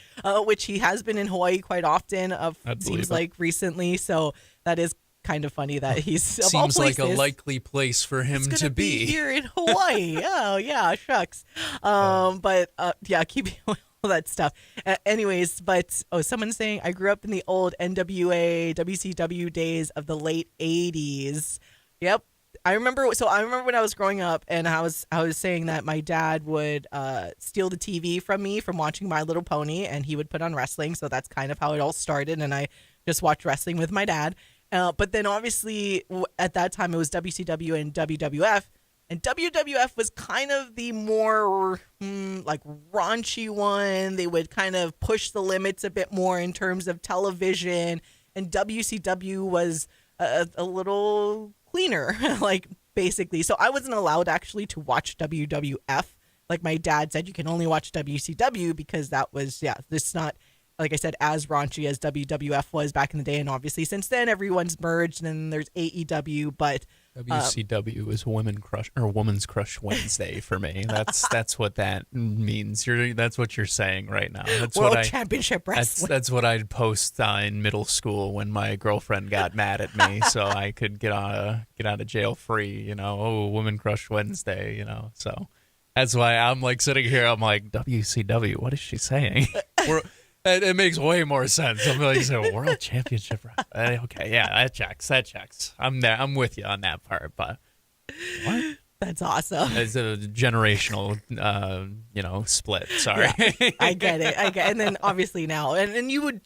A: which he has been in Hawaii quite often, seems like recently. So that is kind of funny that he's, of all
B: seems like
A: places,
B: a likely place for him
A: it's
B: to
A: gonna
B: be.
A: here in Hawaii. Oh yeah, shucks. But yeah, keep all that stuff. Anyways, but someone's saying I grew up in the old NWA WCW days of the late 80s. Yep. I remember when I was growing up, and I was saying that my dad would steal the TV from me from watching My Little Pony, and he would put on wrestling. So that's kind of how it all started, and I just watched wrestling with my dad. But then obviously at that time it was WCW and WWF, and WWF was kind of the more like raunchy one. They would kind of push the limits a bit more in terms of television, and WCW was a little cleaner, like, basically. So I wasn't allowed actually to watch WWF. Like, my dad said, you can only watch WCW because that was, it's not, like I said, as raunchy as WWF was back in the day. And obviously since then everyone's merged, and there's AEW, but
B: WCW is Women's Crush Wednesday for me. That's what that means. That's what you're saying right now. That's
A: World
B: what
A: Championship Wrestling.
B: That's what I'd post in middle school when my girlfriend got mad at me, so I could get out of jail free. You know, Women Crush Wednesday. You know, so that's why I'm like sitting here. I'm like, WCW. What is she saying? It makes way more sense. I'm like, so World Championship. Okay, yeah, that checks. I'm there. I'm with you on that part. But what?
A: That's awesome.
B: It's a generational, split. Sorry.
A: Yeah, I get it. And then obviously now, and you would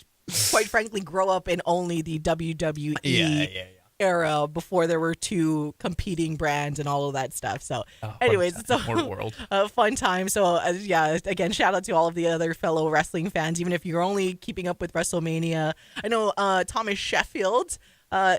A: quite frankly grow up in only the WWE
B: Yeah.
A: era before there were two competing brands and all of that stuff. So, anyways, it's a fun time. So, again, shout out to all of the other fellow wrestling fans, even if you're only keeping up with WrestleMania. I know Thomas Sheffield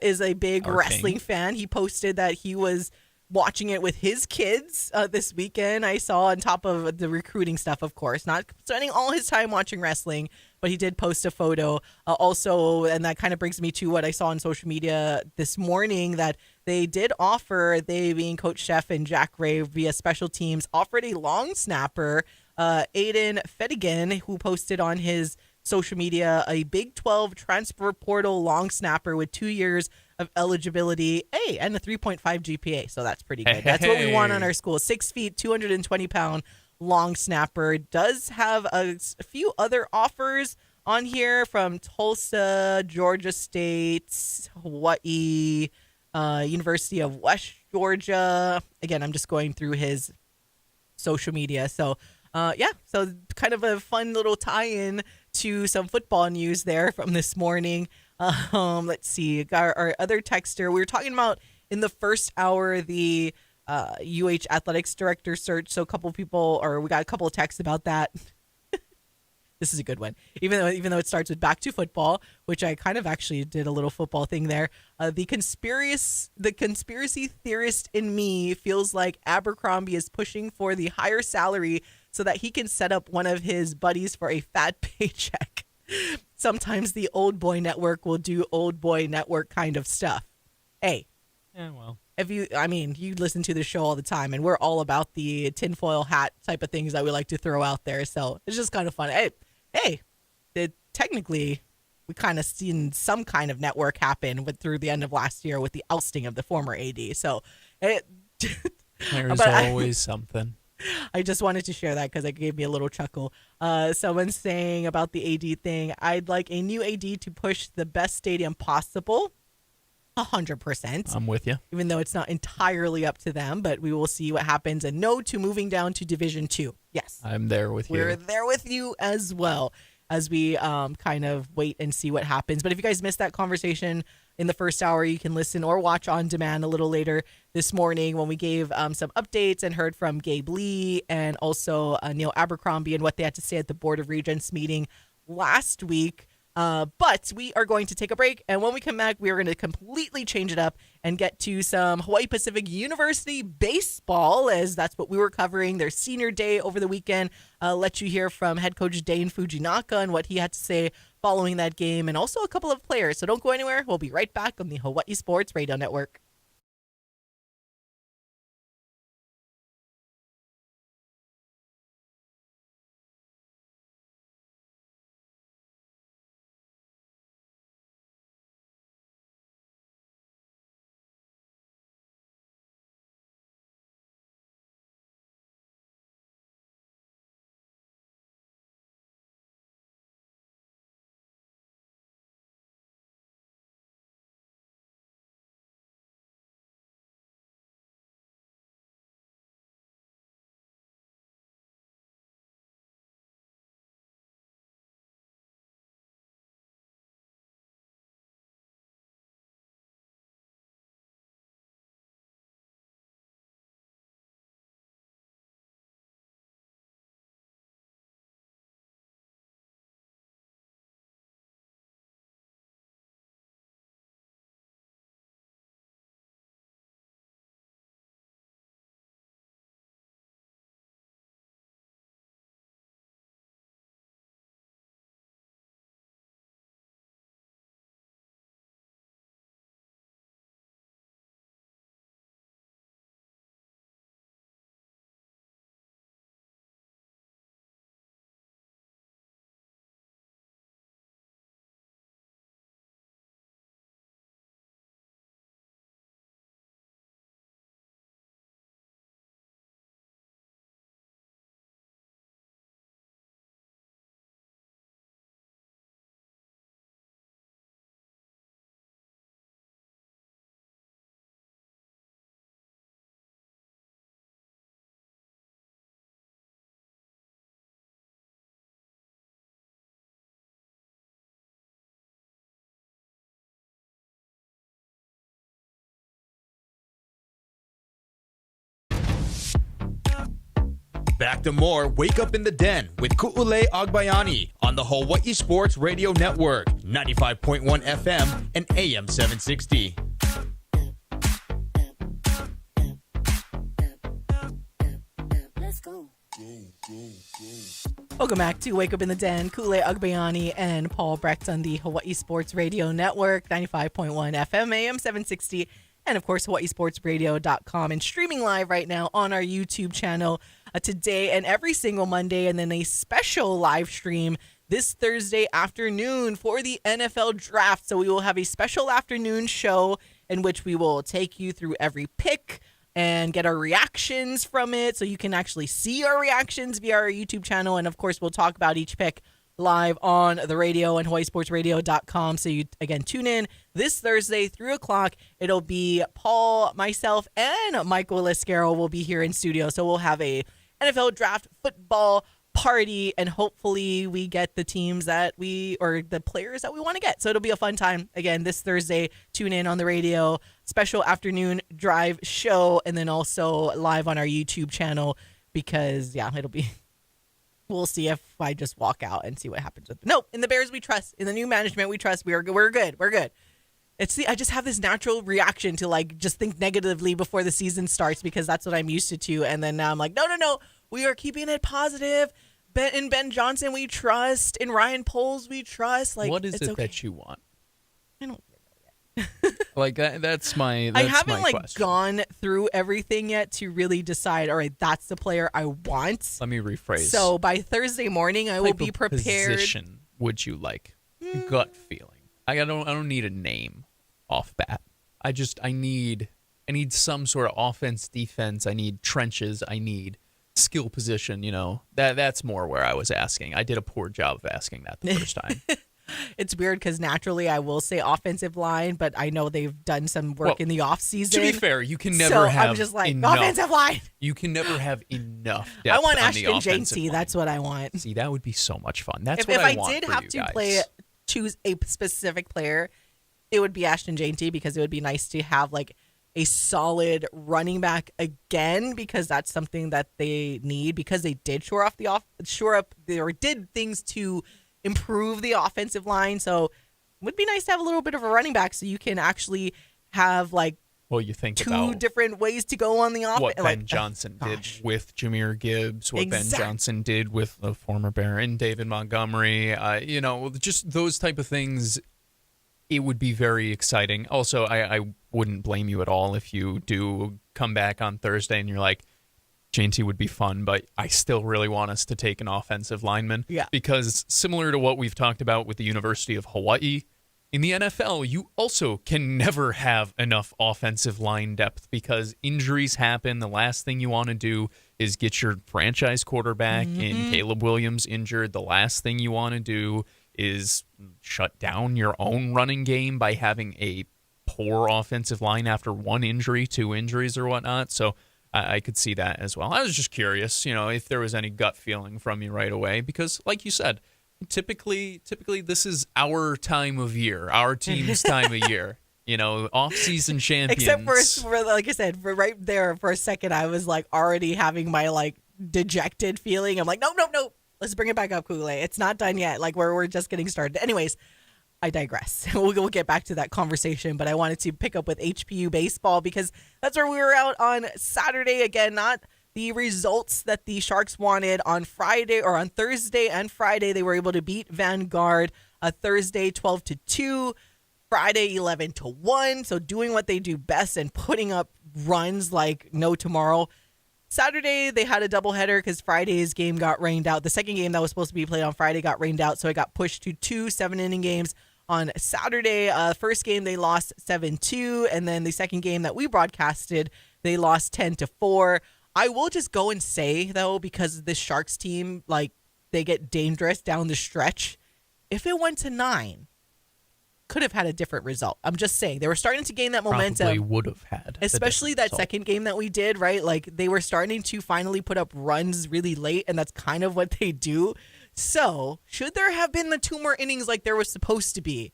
A: is a big wrestling fan. He posted that he was watching it with his kids this weekend. I saw, on top of the recruiting stuff, of course, not spending all his time watching wrestling, but he did post a photo also. And that kind of brings me to what I saw on social media this morning, that they did offer, they being Coach Chef and Jack Ray via special teams, offered a long snapper, Aiden Fedigan, who posted on his social media a Big 12 transfer portal long snapper with 2 years of eligibility, and a 3.5 GPA. So that's pretty good. That's what we want on our school. 6 feet, 220-pound long snapper. Does have a few other offers on here from Tulsa, Georgia State, Hawaii, University of West Georgia. Again, I'm just going through his social media. So, so kind of a fun little tie-in to some football news there from this morning. Let's see, our other texter. We were talking about in the first hour the UH athletics director search. So we got a couple of texts about that. This is a good one. Even though it starts with back to football, which I kind of actually did a little football thing there. The conspiracy theorist in me feels like Abercrombie is pushing for the higher salary so that he can set up one of his buddies for a fat paycheck. Sometimes the old boy network will do old boy network kind of stuff. Hey.
B: Yeah, well.
A: You listen to the show all the time, and we're all about the tinfoil hat type of things that we like to throw out there. So it's just kind of fun. Technically, we kind of seen some kind of network happen through the end of last year with the ousting of the former AD. So
B: there's always something.
A: I just wanted to share that because it gave me a little chuckle. Someone's saying about the AD thing, I'd like a new AD to push the best stadium possible. 100%.
B: I'm with you.
A: Even though it's not entirely up to them, but we will see what happens. And no to moving down to Division 2. Yes.
B: I'm there with you.
A: We're there with you as well as we kind of wait and see what happens. But if you guys missed that conversation in the first hour, you can listen or watch on demand a little later this morning when we gave some updates and heard from Gabe Lee and also Neil Abercrombie and what they had to say at the Board of Regents meeting last week. But we are going to take a break, and when we come back, we are going to completely change it up and get to some Hawaii Pacific University baseball, as that's what we were covering, their senior day over the weekend. Let you hear from head coach Dane Fujinaka and what he had to say following that game, and also a couple of players. So don't go anywhere. We'll be right back on the Hawaii Sports Radio Network.
C: Back to more Wake Up in the Den with Ku'ulei Agbayani on the Hawai'i Sports Radio Network, 95.1 FM and AM 760.
A: Welcome back to Wake Up in the Den. Ku'ulei Agbayani and Paul Brecht on the Hawai'i Sports Radio Network, 95.1 FM, AM 760, and of course, hawaiisportsradio.com, and streaming live right now on our YouTube channel today and every single Monday, and then a special live stream this Thursday afternoon for the NFL Draft. So we will have a special afternoon show in which we will take you through every pick and get our reactions from it, so you can actually see our reactions via our YouTube channel. And of course, we'll talk about each pick live on the radio and hawaiisportsradio.com. So you, again, tune in this Thursday, 3 o'clock. It'll be Paul, myself, and Michael Lascaro will be here in studio. So we'll have a NFL Draft football party, and hopefully we get the teams that or the players that we want to get. So it'll be a fun time. Again, this Thursday, tune in on the radio, special afternoon drive show, and then also live on our YouTube channel, because we'll see if I just walk out and see what happens with Nope, in the Bears we trust, in the new management we trust. We're good. I just have this natural reaction to just think negatively before the season starts, because that's what I'm used to. And then now I'm like, no, we are keeping it positive. Ben Johnson we trust. In Ryan Poles we trust.
B: What is it
A: okay
B: that you want?
A: I don't know yet.
B: That's my
A: I haven't
B: question.
A: gone through everything yet to really decide, all right, that's the player I want.
B: Let me rephrase.
A: So by Thursday morning I will be prepared.
B: Position would you like? Gut feeling. I don't need a name off bat. I need some sort of offense, defense. I need trenches. I need skill position. That's more where I was asking. I did a poor job of asking that the first time.
A: It's weird because naturally I will say offensive line, but I know they've done some work in the off season.
B: To be fair, you can never have
A: I'm just
B: enough.
A: Offensive line.
B: You can never have enough depth.
A: I want
B: on
A: Ashton
B: the offensive
A: Janty.
B: line.
A: That's what I want.
B: See, that would be so much fun. That's
A: if
B: what I want
A: did
B: for
A: have
B: you
A: to
B: guys.
A: choose a specific player, it would be Ashton Janty, because it would be nice to have a solid running back again, because that's something that they need, because they did shore up did things to improve the offensive line. So it would be nice to have a little bit of a running back, so you can actually have
B: you think
A: two
B: about
A: different ways to go on the offense.
B: what Ben Johnson did with Jameer Gibbs, what Ben Johnson did with the former Baron, David Montgomery, just those type of things. It would be very exciting. Also, I wouldn't blame you at all if you do come back on Thursday and you're like, Janty would be fun, but I still really want us to take an offensive lineman.
A: Yeah.
B: Because similar to what we've talked about with the University of Hawaii, in the NFL, you also can never have enough offensive line depth because injuries happen. The last thing you want to do is get your franchise quarterback in Caleb Williams injured. The last thing you want to do is shut down your own running game by having a poor offensive line after one injury, two injuries, or whatnot. So I could see that as well. I was just curious, if there was any gut feeling from you right away, because like you said, typically this is our time of year, our team's time of year. Off-season champions.
A: Except for like I said, for right there for a second, I was already having my dejected feeling. I'm like, no. Let's bring it back up, Ku'ulei. It's not done yet. We're just getting started. Anyways, I digress. We'll get back to that conversation, but I wanted to pick up with HPU baseball because that's where we were out on Saturday. Again, not the results that the Sharks wanted on Friday or on Thursday and Friday. They were able to beat Vanguard Thursday 12-2, Friday 11-1. So doing what they do best and putting up runs like no tomorrow. Saturday, they had a doubleheader because Friday's game got rained out. The second game that was supposed to be played on Friday got rained out, so it got pushed to 2 7-inning games on Saturday. First game, they lost 7-2, and then the second game that we broadcasted, they lost 10-4. I will just go and say, though, because this Sharks team, they get dangerous down the stretch. If it went to 9, could have had a different result. I'm just saying. They were starting to gain that momentum.
B: Probably would have had.
A: Especially that second game that we did, right? They were starting to finally put up runs really late, and that's kind of what they do. So, should there have been the 2 more innings like there was supposed to be,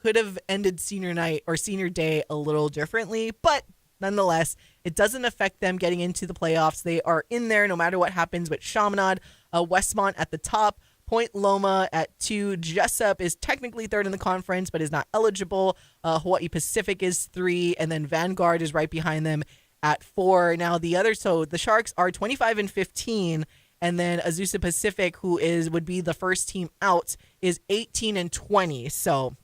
A: could have ended senior night or senior day a little differently. But nonetheless, it doesn't affect them getting into the playoffs. They are in there no matter what happens with Chaminade, Westmont at the top, Point Loma at 2. Jessup is technically third in the conference, but is not eligible. Hawaii Pacific is 3, and then Vanguard is right behind them at 4. Now the Sharks are 25-15, and then Azusa Pacific, who would be the first team out, is 18-20. So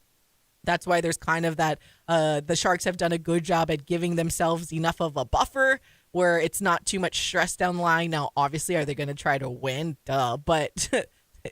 A: that's why there's kind of that. The Sharks have done a good job at giving themselves enough of a buffer where it's not too much stress down the line. Now, obviously, are they going to try to win? Duh, but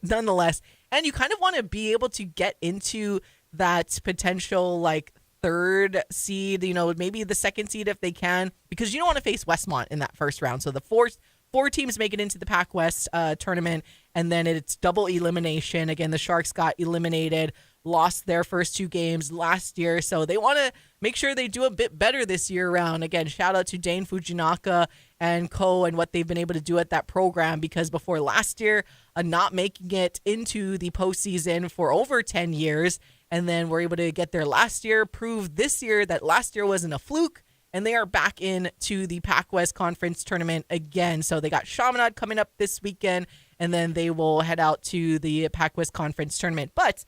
A: nonetheless, and you kind of want to be able to get into that potential like third seed, maybe the second seed if they can, because you don't want to face Westmont in that first round. So the four teams make it into the Pac West tournament, and then it's double elimination. Again, the Sharks got eliminated, lost their first 2 games last year, so they want to make sure they do a bit better this year around. Again, shout out to Dane Fujinaka and co and what they've been able to do at that program, because before last year, not making it into the postseason for over 10 years, and then we're able to get there last year, prove this year that last year wasn't a fluke, and they are back into the Pac West Conference tournament again. So they got Chaminade coming up this weekend, and then they will head out to the Pac West Conference tournament. But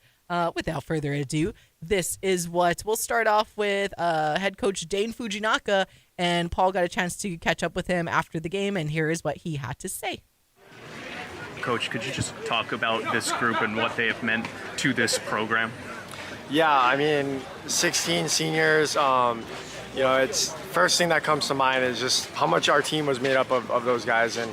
A: without further ado, this is what we'll start off with head coach Dane Fujinaka, and Paul got a chance to catch up with him after the game, and here is what he had to say.
G: Coach, could you just talk about this group and what they have meant to this program?
H: Yeah, I mean, 16 seniors, it's first thing that comes to mind is just how much our team was made up of those guys. And,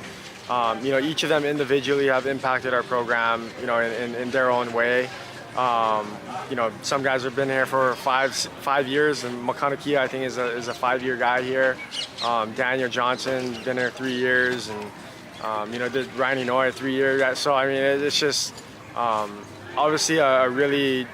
H: each of them individually have impacted our program, in their own way. Some guys have been here for five years, and Makanakia, I think, is a 5-year guy here. Daniel Johnson, been here 3 years, and, Ryan Inouye, 3 years. So, I mean, it's just obviously a really,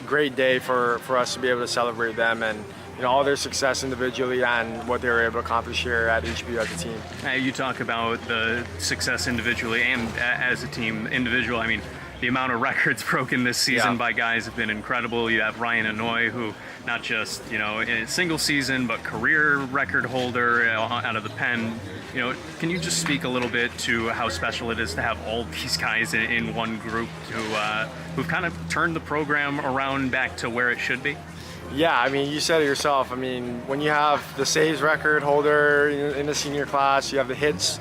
H: great day for us to be able to celebrate them and all their success individually and what they were able to accomplish here at HBU as a team.
G: You talk about the success individually and as a team individual. I mean, the amount of records broken this season by guys have been incredible. You have Ryan Inouye, who not just in a single season, but career record holder out of the pen. Can you just speak a little bit to how special it is to have all these guys in one group who've kind of turned the program around back to where it should be?
H: Yeah, I mean, you said it yourself. I mean, when you have the saves record holder in the senior class, you have the hits,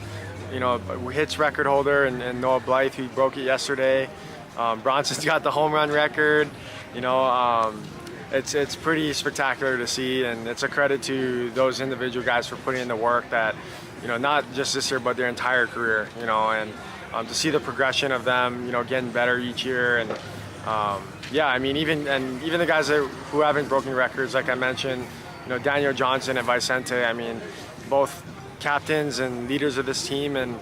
H: hits record holder and Noah Blythe, who broke it yesterday. Bronson's got the home run record. It's pretty spectacular to see, and it's a credit to those individual guys for putting in the work that, not just this year, but their entire career, and to see the progression of them, getting better each year. And I mean, even the guys who haven't broken records, like I mentioned, Daniel Johnson and Vicente, I mean, both captains and leaders of this team, and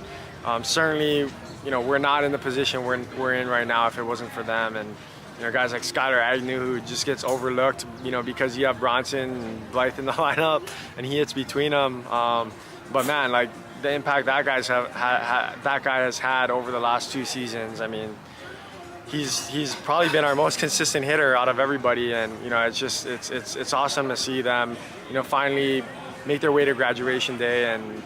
H: certainly, we're not in the position we're in right now if it wasn't for them. And guys like Skylar Agnew, who just gets overlooked, because you have Bronson and Blythe in the lineup, and he hits between them. But man, like the impact that guy has had over the last 2 seasons. I mean, he's probably been our most consistent hitter out of everybody, and it's awesome to see them, finally make their way to graduation day and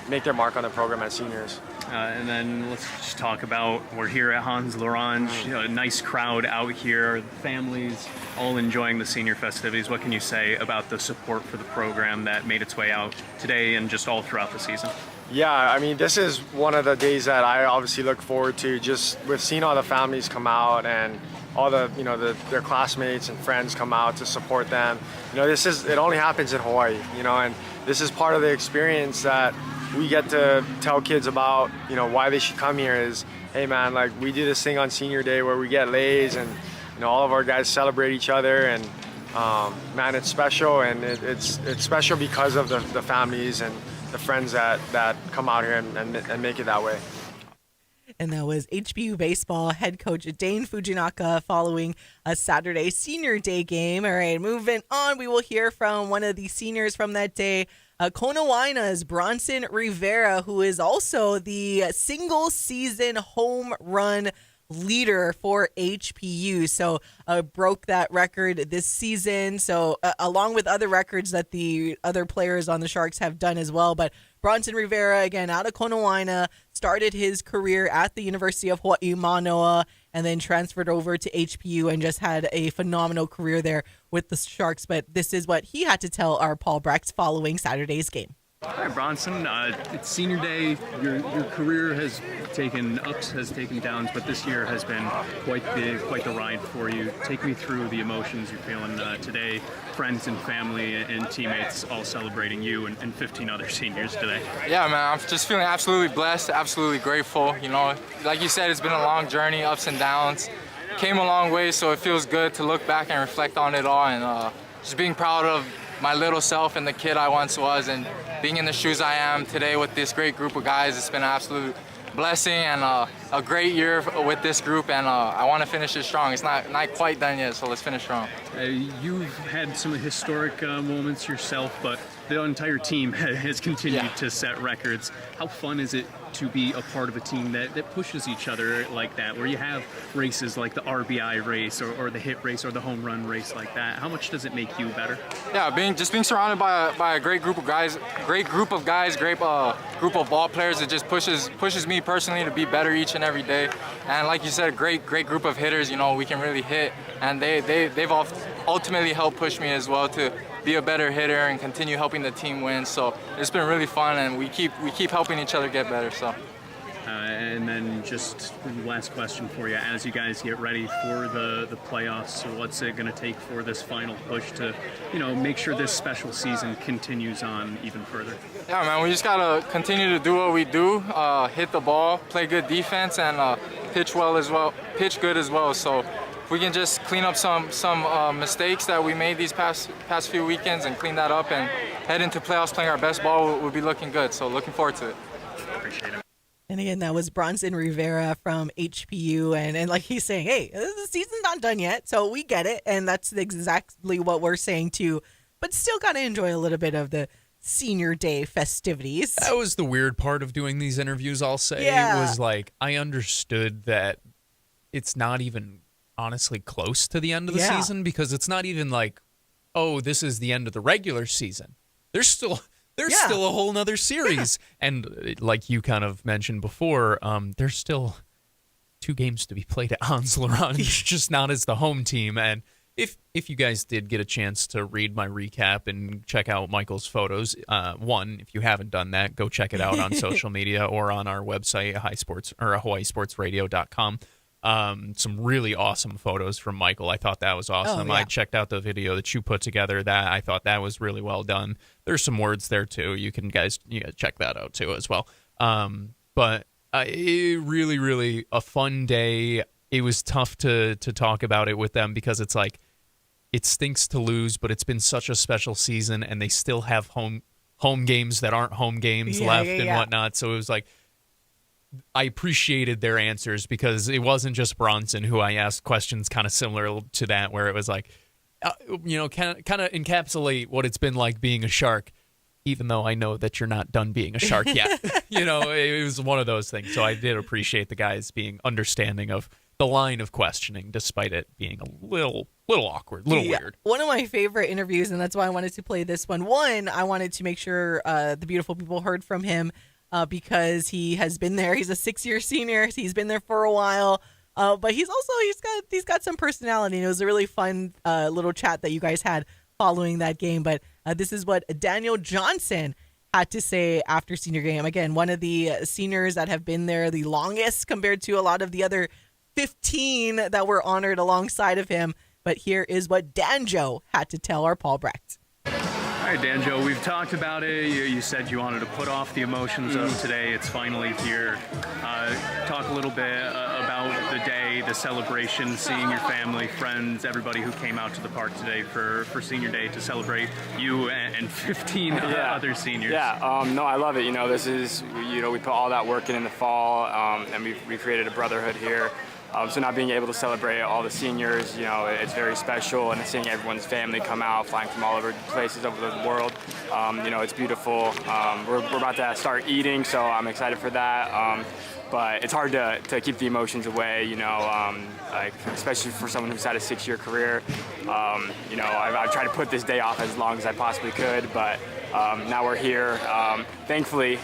H: make their mark on the program as seniors.
G: And then let's just talk about, we're here at Hans L'Orange, a nice crowd out here, families all enjoying the senior festivities. What can you say about the support for the program that made its way out today and just all throughout the season?
H: Yeah, I mean, this is one of the days that I obviously look forward to, just with seeing all the families come out and all the, their classmates and friends come out to support them. It only happens in Hawaii, and this is part of the experience that we get to tell kids about, why they should come here is, hey man, like we do this thing on senior day where we get lays and, all of our guys celebrate each other, and man, it's special, and it's special because of the families and the friends that come out here and make it that way.
A: And that was HBU baseball head coach Dane Fujinaka following a Saturday senior day game. All right, moving on, we will hear from one of the seniors from that day, Kona Waina's Bronson Rivera, who is also the single season home run leader for HPU. So broke that record this season. So along with other records that the other players on the Sharks have done as well. But Bronson Rivera, again, out of Konawaina, started his career at the University of Hawai'i, Manoa, and then transferred over to HPU and just had a phenomenal career there with the Sharks. But this is what he had to tell our Paul Brecht following Saturday's game.
G: Hi, Bronson. It's senior day. Your career has taken ups, has taken downs, but this year has been quite the ride for you. Take me through the emotions you're feeling today. Friends and family and teammates all celebrating you and 15 other seniors today.
I: Yeah, man, I'm just feeling absolutely blessed, absolutely grateful. You know, like you said, it's been a long journey, ups and downs. Came a long way, so it feels good to look back and reflect on it all, and just being proud of my little self and the kid I once was, and being in the shoes I am today with this great group of guys. It's been an absolute blessing and a great year with this group, and I want to finish it strong. It's not quite done yet, so let's finish strong.
G: You've had some historic moments yourself, but the entire team has continued to set records. How fun is it to be a part of a team that pushes each other like that, where you have races like the RBI race or the hit race or the home run race like that? How much does it make you better?
I: Yeah, being surrounded by a great group of guys, great group of ball players. It just pushes me personally to be better each and every day. And like you said, great group of hitters. You know, we can really hit, and they've ultimately helped push me as well to be a better hitter and continue helping the team win. So it's been really fun, and we keep helping each other get better. So.
G: And then just last question for you, as you guys get ready for the playoffs, so what's it going to take for this final push to, make sure this special season continues on even further?
I: Yeah, man, we just got to continue to do what we do, hit the ball, play good defense, and pitch good as well. So if we can just clean up some mistakes that we made these past few weekends and clean that up and head into playoffs playing our best ball, we'll be looking good. So looking forward to it.
G: Appreciate it.
A: And again, that was Bronson Rivera from HPU. And like he's saying, hey, the season's not done yet, so we get it. And that's exactly what we're saying too. But still got to enjoy a little bit of the senior day festivities.
B: That was the weird part of doing these interviews, I'll say.
A: Yeah.
B: It was like, I understood that it's not even honestly close to the end of the season, because it's not even like, oh, this is the end of the regular season. There's still a whole nother series. And like you kind of mentioned before, there's still 2 games to be played at Hans L'Orange, just not as the home team. And if you guys did get a chance to read my recap and check out Michael's photos, one, if you haven't done that, go check it out on social media or on our website, HawaiiSportsRadio.com. Some really awesome photos from Michael. I thought that was awesome. I checked out the video that you put together. That I thought that was really well done. There's some words there too. You guys check that out too as well. But it really, really a fun day. It was tough to talk about it with them because it's like, it stinks to lose, but it's been such a special season, and they still have home games that aren't home games left and whatnot. So it was like, I appreciated their answers, because it wasn't just Bronson who I asked questions kind of similar to that, where it was like, kind of encapsulate what it's been like being a Shark, even though I know that you're not done being a Shark yet. It was one of those things. So I did appreciate the guys being understanding of the line of questioning, despite it being a little awkward, weird.
A: One of my favorite interviews, and that's why I wanted to play this one. One, I wanted to make sure the beautiful people heard from him. Because he has been there. He's a 6-year senior. He's been there for a while. But he's got some personality. And it was a really fun little chat that you guys had following that game. But this is what Daniel Johnson had to say after senior game. Again, one of the seniors that have been there the longest compared to a lot of the other 15 that were honored alongside of him. But here is what Danjo had to tell our Paul Brecht.
G: All right, Danjo, we've talked about it. You said you wanted to put off the emotions of today. It's finally here. Talk a little bit about the day, the celebration, seeing your family, friends, everybody who came out to the park today for senior day to celebrate you and 15 other seniors.
J: Yeah, no, I love it. This is, we put all that work in the fall, and we created a brotherhood here. So not being able to celebrate all the seniors, it's very special, and seeing everyone's family come out, flying from all over places over the world, it's beautiful. We're about to start eating, so I'm excited for that. But it's hard to keep the emotions away, especially for someone who's had a 6-year career. I've tried to put this day off as long as I possibly could, but now we're here. Thankfully,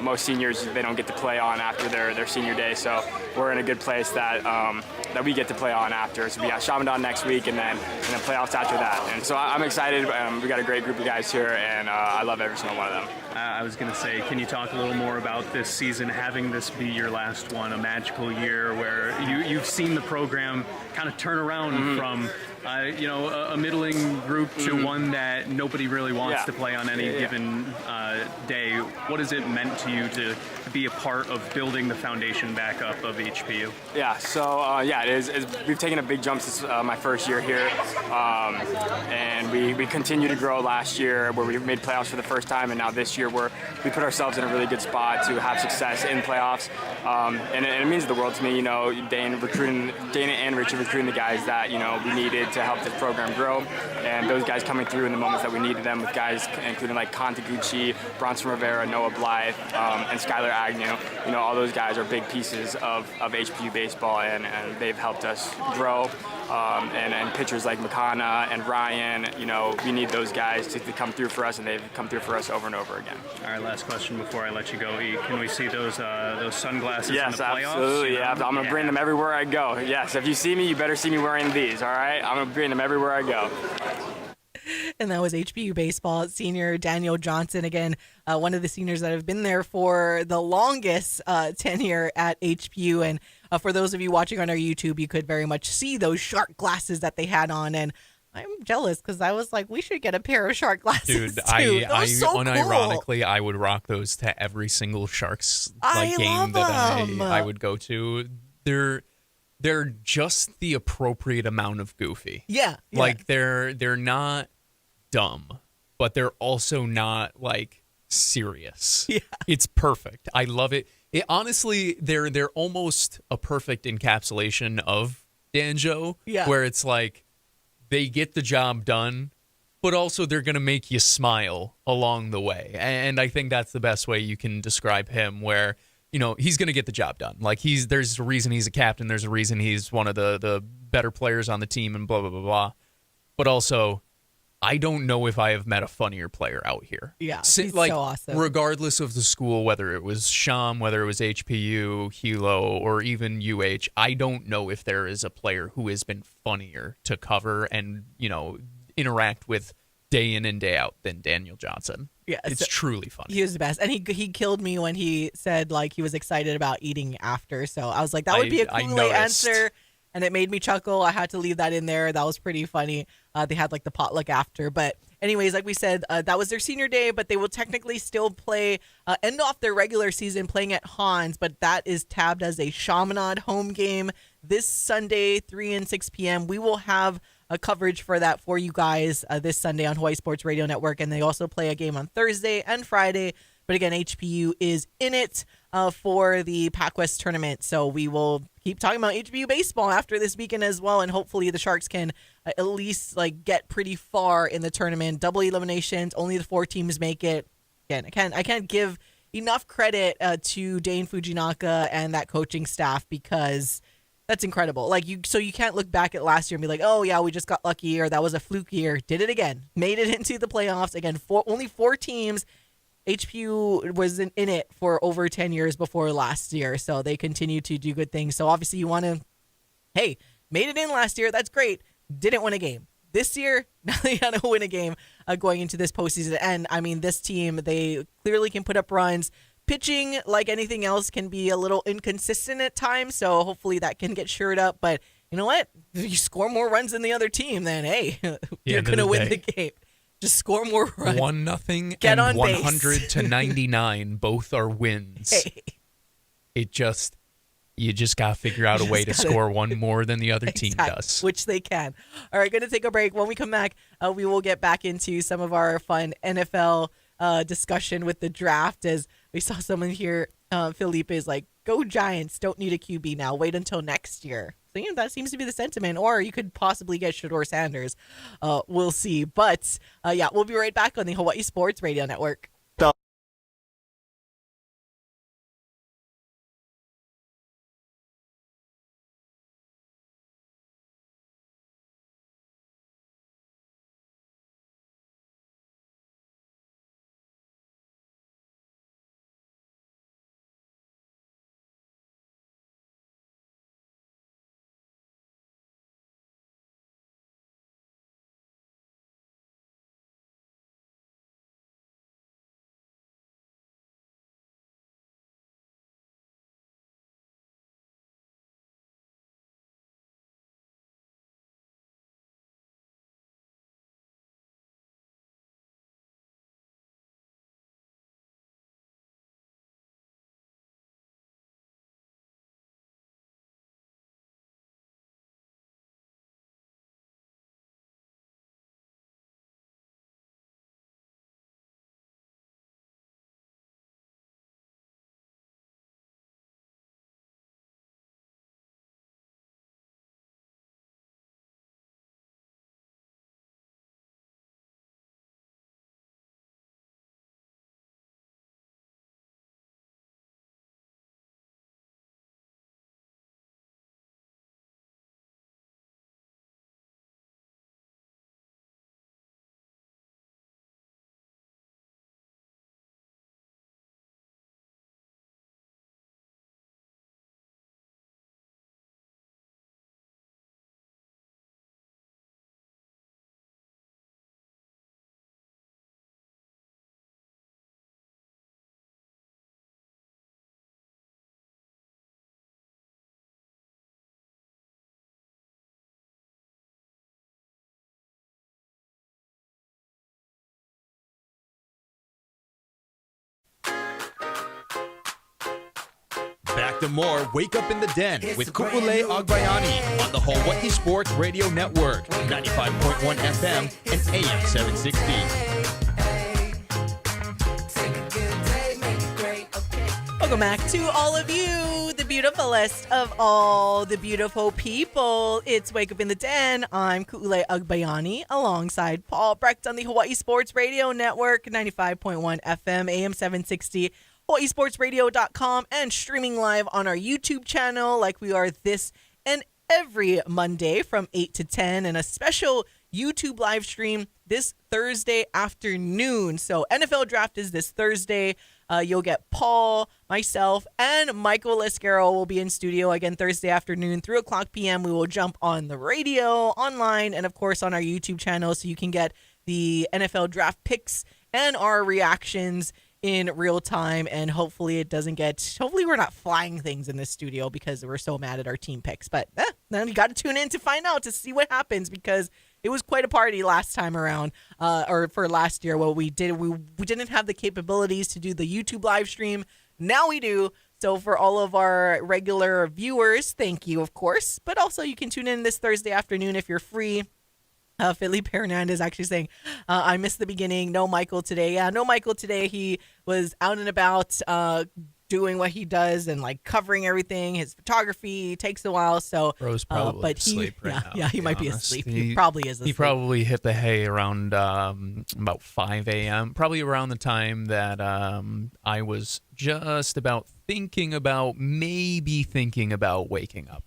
J: most seniors, they don't get to play on after their senior day, so we're in a good place that we get to play on after. So we got Shamadan next week, and then playoffs after that. And so I'm excited. We got a great group of guys here, and I love every single one of them.
G: I was going to say, can you talk a little more about this season, having this be your last one, a magical year where you've seen the program kind of turn around from a middling group to one that nobody really wants to play on any given day. What has it meant to you to be a part of building the foundation back up of HPU?
J: Yeah, so it is. We've taken a big jump since my first year here, and we continue to grow last year where we made playoffs for the first time, and now this year we put ourselves in a really good spot to have success in playoffs, and it means the world to me. Dane and Richard recruiting the guys that we needed to help this program grow, and those guys coming through in the moments that we needed them, with guys including like Contaguchi, Bronson Rivera, Noah Blythe, and Skylar Agnew. All those guys are big pieces of HPU baseball, and they've helped us grow. And pitchers like McConna and Ryan, we need those guys to come through for us, and they've come through for us over and over again.
G: All right, last question before I let you go, E. Can we see those sunglasses in the playoffs?
J: Yes, absolutely. Yeah, I'm going to bring them everywhere I go. Yes, if you see me, you better see me wearing these, all right? I'm going to bring them everywhere I go.
A: And that was HBU baseball senior Daniel Johnson, again, one of the seniors that have been there for the longest tenure at HBU. And for those of you watching on our YouTube, you could very much see those shark glasses that they had on. And I'm jealous because I was like, we should get a pair of shark glasses.
B: Dude,
A: too.
B: I
A: so
B: unironically,
A: cool.
B: I would rock those to every single Sharks
A: I
B: game
A: love
B: that
A: them.
B: I would go to. They're just the appropriate amount of goofy.
A: Yeah.
B: Like they're not dumb, but they're also not like serious.
A: Yeah.
B: It's perfect. I love it. It honestly, they're almost a perfect encapsulation of Danjo.
A: Yeah.
B: Where it's like they get the job done, but also they're gonna make you smile along the way. And I think that's the best way you can describe him, where he's going to get the job done. Like there's a reason he's a captain. There's a reason he's one of the better players on the team, and blah, blah, blah, blah. But also, I don't know if I have met a funnier player out here.
A: Yeah, he's so awesome.
B: Regardless of the school, whether it was Sham, whether it was HPU, Hilo, or even UH, I don't know if there is a player who has been funnier to cover and, interact with day in and day out than Daniel Johnson.
A: Yeah,
B: it's truly funny.
A: He was the best. And he killed me when he said like he was excited about eating after. So I was like, that would be a cool answer. And it made me chuckle. I had to leave that in there. That was pretty funny. They had like the potluck after. But anyways, like we said, that was their senior day, but they will technically still end off their regular season playing at Hans, but that is tabbed as a Chaminade home game this Sunday, 3 and 6 p.m. We will have a coverage for that for you guys this Sunday on Hawai'i Sports Radio Network. And they also play a game on Thursday and Friday. But again, HPU is in it for the PacWest tournament. So we will keep talking about HPU baseball after this weekend as well. And hopefully the Sharks can at least get pretty far in the tournament. Double eliminations, only the 4 teams make it. Again, I can't give enough credit to Dane Fujinaka and that coaching staff, because that's incredible. So you can't look back at last year and be like, oh yeah, we just got lucky, or that was a fluke year. Did it again. Made it into the playoffs. Again, only 4 teams. HPU was in it for over 10 years before last year, so they continue to do good things. So obviously you want to, made it in last year. That's great. Didn't win a game. This year, now they got to win a game going into this postseason. And, I mean, this team, they clearly can put up runs. Pitching, like anything else, can be a little inconsistent at times, so hopefully that can get shored up. But you know what? If you score more runs than the other team, then, hey, you're going to win the game. Just score more runs.
B: 1-0
A: Get
B: and
A: on
B: 100 to 99. Both are wins.
A: Hey.
B: You just got to figure out a way to score one more than the other team does.
A: Which they can. All right, going to take a break. When we come back, we will get back into some of our fun NFL discussion with the draft. As we saw someone here, Felipe is like, Go Giants. Don't need a QB now. Wait until next year. So, that seems to be the sentiment. Or you could possibly get Shedeur Sanders. We'll see. But, we'll be right back on the Hawaii Sports Radio Network.
C: Back to more Wake Up in the Den with Ku'ule Agbayani on the Hawaii Sports Radio Network, 95.1 FM and AM 760.
A: Welcome back to all of you, the beautifulest of all the beautiful people. It's Wake Up in the Den. I'm Ku'ule Agbayani alongside Paul Brecht on the Hawaii Sports Radio Network, 95.1 FM, AM 760. HawaiiSportsRadio.com and streaming live on our YouTube channel like we are this and every Monday from 8 to 10 and a special YouTube live stream this Thursday afternoon. So NFL Draft is this Thursday. You'll get Paul, myself, and Michael Lescaro will be in studio again Thursday afternoon, 3 o'clock p.m. We will jump on the radio, online, and of course on our YouTube channel so you can get the NFL Draft picks and our reactions in real time, and hopefully we're not flying things in this studio because we're so mad at our team picks, but then you got to tune in to find out, to see what happens, because it was quite a party last time around, or for last year. What we did, we didn't have the capabilities to do the YouTube live stream. Now we do. So for all of our regular viewers, thank you, of course, but also you can tune in this Thursday afternoon if you're free. Felipe Hernandez actually saying, I missed the beginning. No Michael today. Yeah, no Michael today. He was out and about doing what he does and like covering everything. His photography takes a while. So,
B: Bro's probably asleep right now.
A: Yeah, he might be asleep. He probably is asleep.
B: He probably hit the hay around about 5 a.m., probably around the time that I was just about thinking about waking up,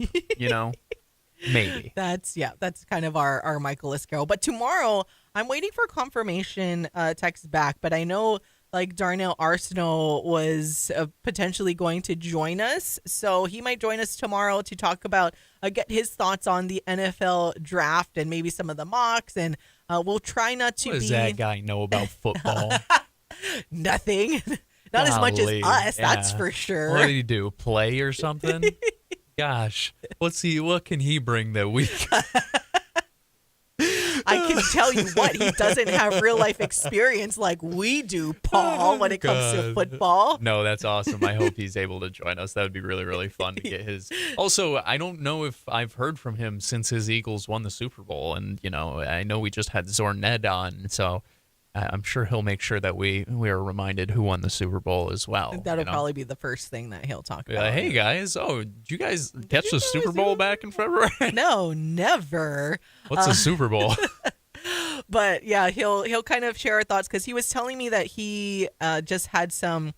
B: Maybe.
A: That's kind of our Michael Lescaro. But tomorrow, I'm waiting for confirmation text back. But I know like Darnell Arsenault was potentially going to join us. So he might join us tomorrow to talk about, get his thoughts on the NFL draft and maybe some of the mocks. And we'll try not to
B: What does that guy know about football?
A: Nothing. Not as much as us, that's for sure.
B: What did he do? Play or something? Gosh, what can he bring that we
A: I can tell you what, he doesn't have real life experience like we do, Paul, when it comes to football.
B: No, that's awesome. I hope he's able to join us. That would be really, really fun to get his. Also, I don't know if I've heard from him since his Eagles won the Super Bowl. And, I know we just had Zorned on. So I'm sure he'll make sure that we are reminded who won the Super Bowl as well.
A: That'll probably be the first thing that he'll talk about.
B: Hey guys, did you guys catch the Super Bowl back in February?
A: No, never.
B: What's a Super Bowl?
A: But yeah, he'll kind of share our thoughts, because he was telling me that he just had some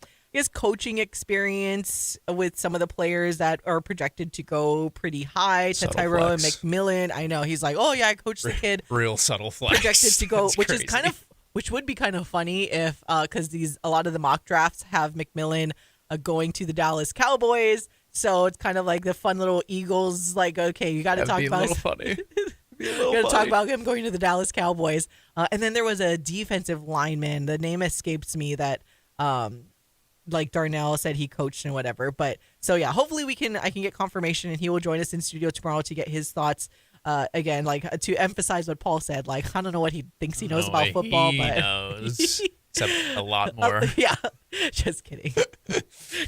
A: coaching experience with some of the players that are projected to go pretty high. To
B: Subtle
A: Tyrone
B: flex.
A: McMillan. I know, he's like, oh yeah, I coached the kid.
B: Real subtle flex.
A: Projected to go,
B: That's
A: which
B: crazy.
A: is kind of, which would be kind of funny if, because a lot of the mock drafts have McMillan going to the Dallas Cowboys. So it's kind of like the fun little Eagles, like, okay, you got to talk about
B: a little funny.
A: Going to talk about him going to the Dallas Cowboys. And then there was a defensive lineman. The name escapes me that, like Darnell said he coached and whatever. But so yeah, hopefully I can get confirmation, and he will join us in studio tomorrow to get his thoughts. Again, like to emphasize what Paul said. Like, I don't know what he thinks he knows about football,
B: he
A: but
B: knows. Except a lot more.
A: Yeah, just kidding.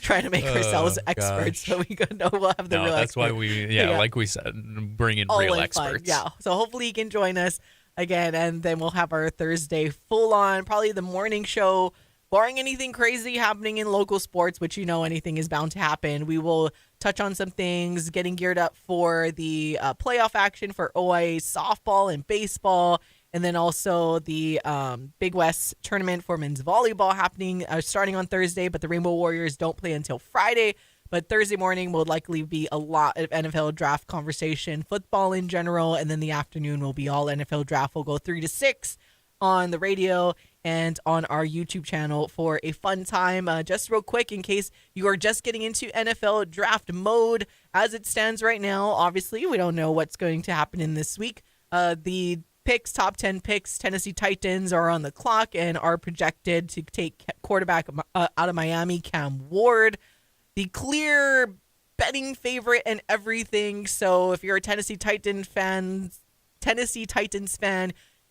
A: Trying to make ourselves experts, so we know we'll have the real.
B: That's why like we said, bring in real experts.
A: Yeah, so hopefully he can join us again, and then we'll have our Thursday full on, probably the morning show. Barring anything crazy happening in local sports, which anything is bound to happen, we will touch on some things, getting geared up for the playoff action for OIA softball and baseball, and then also the Big West tournament for men's volleyball happening starting on Thursday, but the Rainbow Warriors don't play until Friday. But Thursday morning will likely be a lot of NFL draft conversation, football in general, and then the afternoon will be all NFL draft. We'll go 3 to 6 on the radio and on our YouTube channel for a fun time. Just real quick, in case you are just getting into NFL draft mode as it stands right now, obviously we don't know what's going to happen in this week. The top 10 picks, Tennessee Titans are on the clock and are projected to take quarterback out of Miami, Cam Ward, the clear betting favorite and everything. So if you're a Tennessee Titans fan,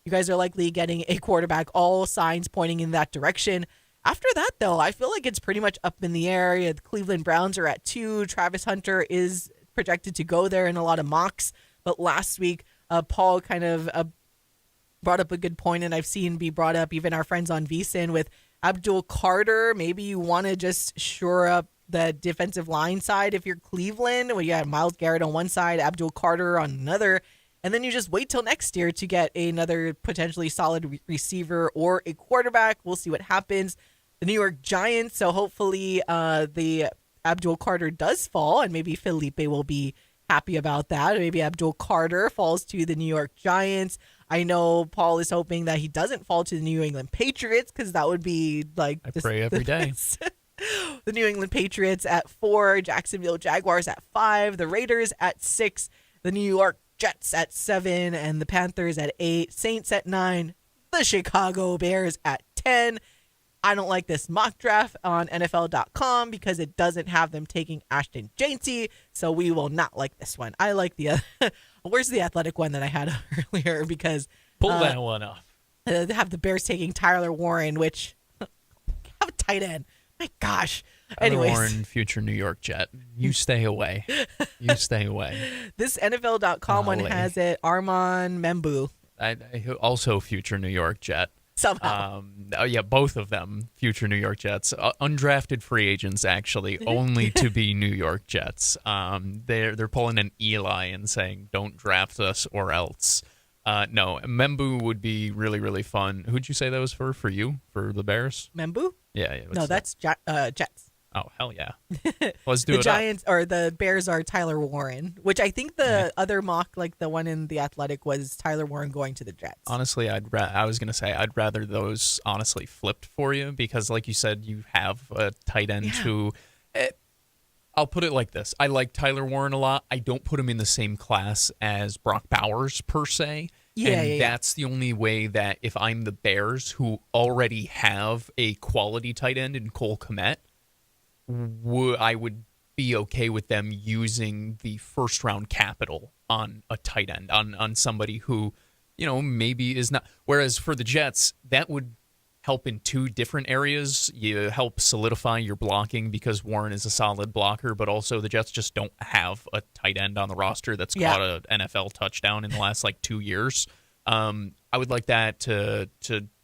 A: you guys are likely getting a quarterback, all signs pointing in that direction. After that, though, I feel like it's pretty much up in the air. The Cleveland Browns are at 2. Travis Hunter is projected to go there in a lot of mocks. But last week, Paul kind of brought up a good point, and I've seen be brought up, even our friends on VSiN, with Abdul Carter. Maybe you want to just shore up the defensive line side if you're Cleveland. Well, you got Myles Garrett on one side, Abdul Carter on another. And then you just wait till next year to get another potentially solid receiver or a quarterback. We'll see what happens. The New York Giants, so hopefully the Abdul Carter does fall, and maybe Felipe will be happy about that. Maybe Abdul Carter falls to the New York Giants. I know Paul is hoping that he doesn't fall to the New England Patriots, because that would be like...
B: I pray every day.
A: The New England Patriots at 4, Jacksonville Jaguars at 5, the Raiders at 6, the New York Jets at 7, and the Panthers at 8, Saints at 9, the Chicago Bears at 10. I don't like this mock draft on NFL.com because it doesn't have them taking Ashton Janty, so we will not like this one. I like the where's the Athletic one that I had earlier, because
B: pull that one off.
A: They have the Bears taking Tyler Warren, which have a tight end. My gosh. Anyways.
B: Warren, future New York Jet. You stay away. You stay away.
A: This NFL.com one has it. Armand Membu.
B: Also future New York Jet.
A: Somehow.
B: Both of them future New York Jets. Undrafted free agents, actually, only to be New York Jets. They're pulling an Eli and saying, don't draft us or else. No, Membu would be really, really fun. Who'd you say that was for you? For the Bears?
A: Membu?
B: Yeah.
A: No, that's Jets.
B: Oh, hell yeah. Let's do
A: the
B: it.
A: The Giants or the Bears are Tyler Warren, which I think the other mock, like the one in The Athletic, was Tyler Warren going to the Jets.
B: Honestly, I was going to say I'd rather those honestly flipped for you, because like you said, you have a tight end who... I'll put it like this. I like Tyler Warren a lot. I don't put him in the same class as Brock Bowers, per se. That's the only way that if I'm the Bears, who already have a quality tight end in Cole Kmet, I would be okay with them using the first-round capital on a tight end, on somebody who, maybe is not. Whereas for the Jets, that would help in 2 different areas. You help solidify your blocking because Warren is a solid blocker, but also the Jets just don't have a tight end on the roster that's caught an NFL touchdown in the last 2 years. I would like that to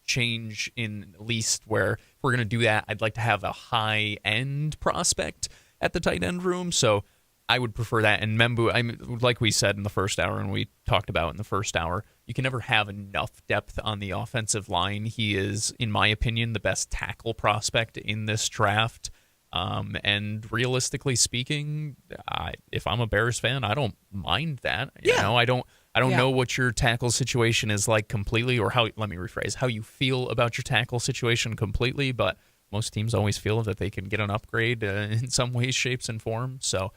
B: change in at least where if we're going to do that, I'd like to have a high-end prospect at the tight end room. So I would prefer that. And Membu, like we said in the first hour and we talked about in the first hour, you can never have enough depth on the offensive line. He is, in my opinion, the best tackle prospect in this draft. And realistically speaking, if I'm a Bears fan, I don't mind that. You know, I don't know what your tackle situation is like completely, or let me rephrase, how you feel about your tackle situation completely, but most teams always feel that they can get an upgrade in some ways, shapes, and forms. So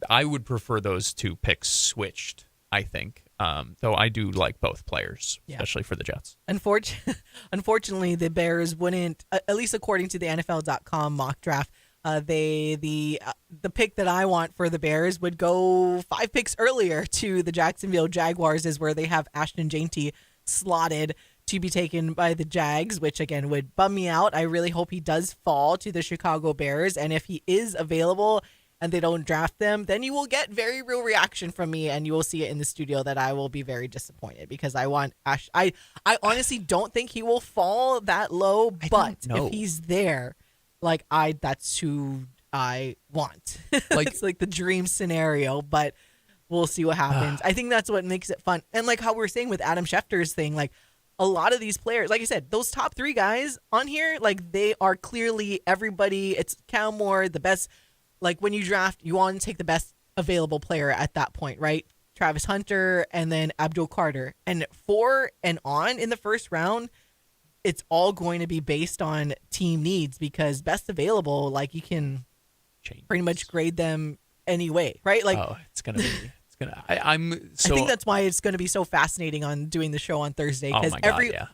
B: I would prefer those two picks switched, I think. Though I do like both players, especially for the Jets.
A: Unfortunately, the Bears wouldn't, at least according to the NFL.com mock draft, the pick that I want for the Bears would go 5 picks earlier to the Jacksonville Jaguars, is where they have Ashton Jeanty slotted to be taken by the Jags, which again would bum me out. I really hope he does fall to the Chicago Bears, and if he is available and they don't draft them, then you will get very real reaction from me, and you will see it in the studio that I will be very disappointed, because I want Ash. I honestly don't think he will fall that low, but if he's there, that's who I want. It's like the dream scenario, but we'll see what happens. I think that's what makes it fun. And like how we were saying with Adam Schefter's thing, like a lot of these players, like I said, those top 3 guys on here, like they are clearly everybody. It's Cal Moore, the best. Like when you draft, you want to take the best available player at that point, right? Travis Hunter and then Abdul Carter. And 4 and on in the first round, it's all going to be based on team needs, because best available, like you can pretty much grade them anyway, right? Like
B: it's gonna be.
A: I think that's why it's going to be so fascinating on doing the show on Thursday, because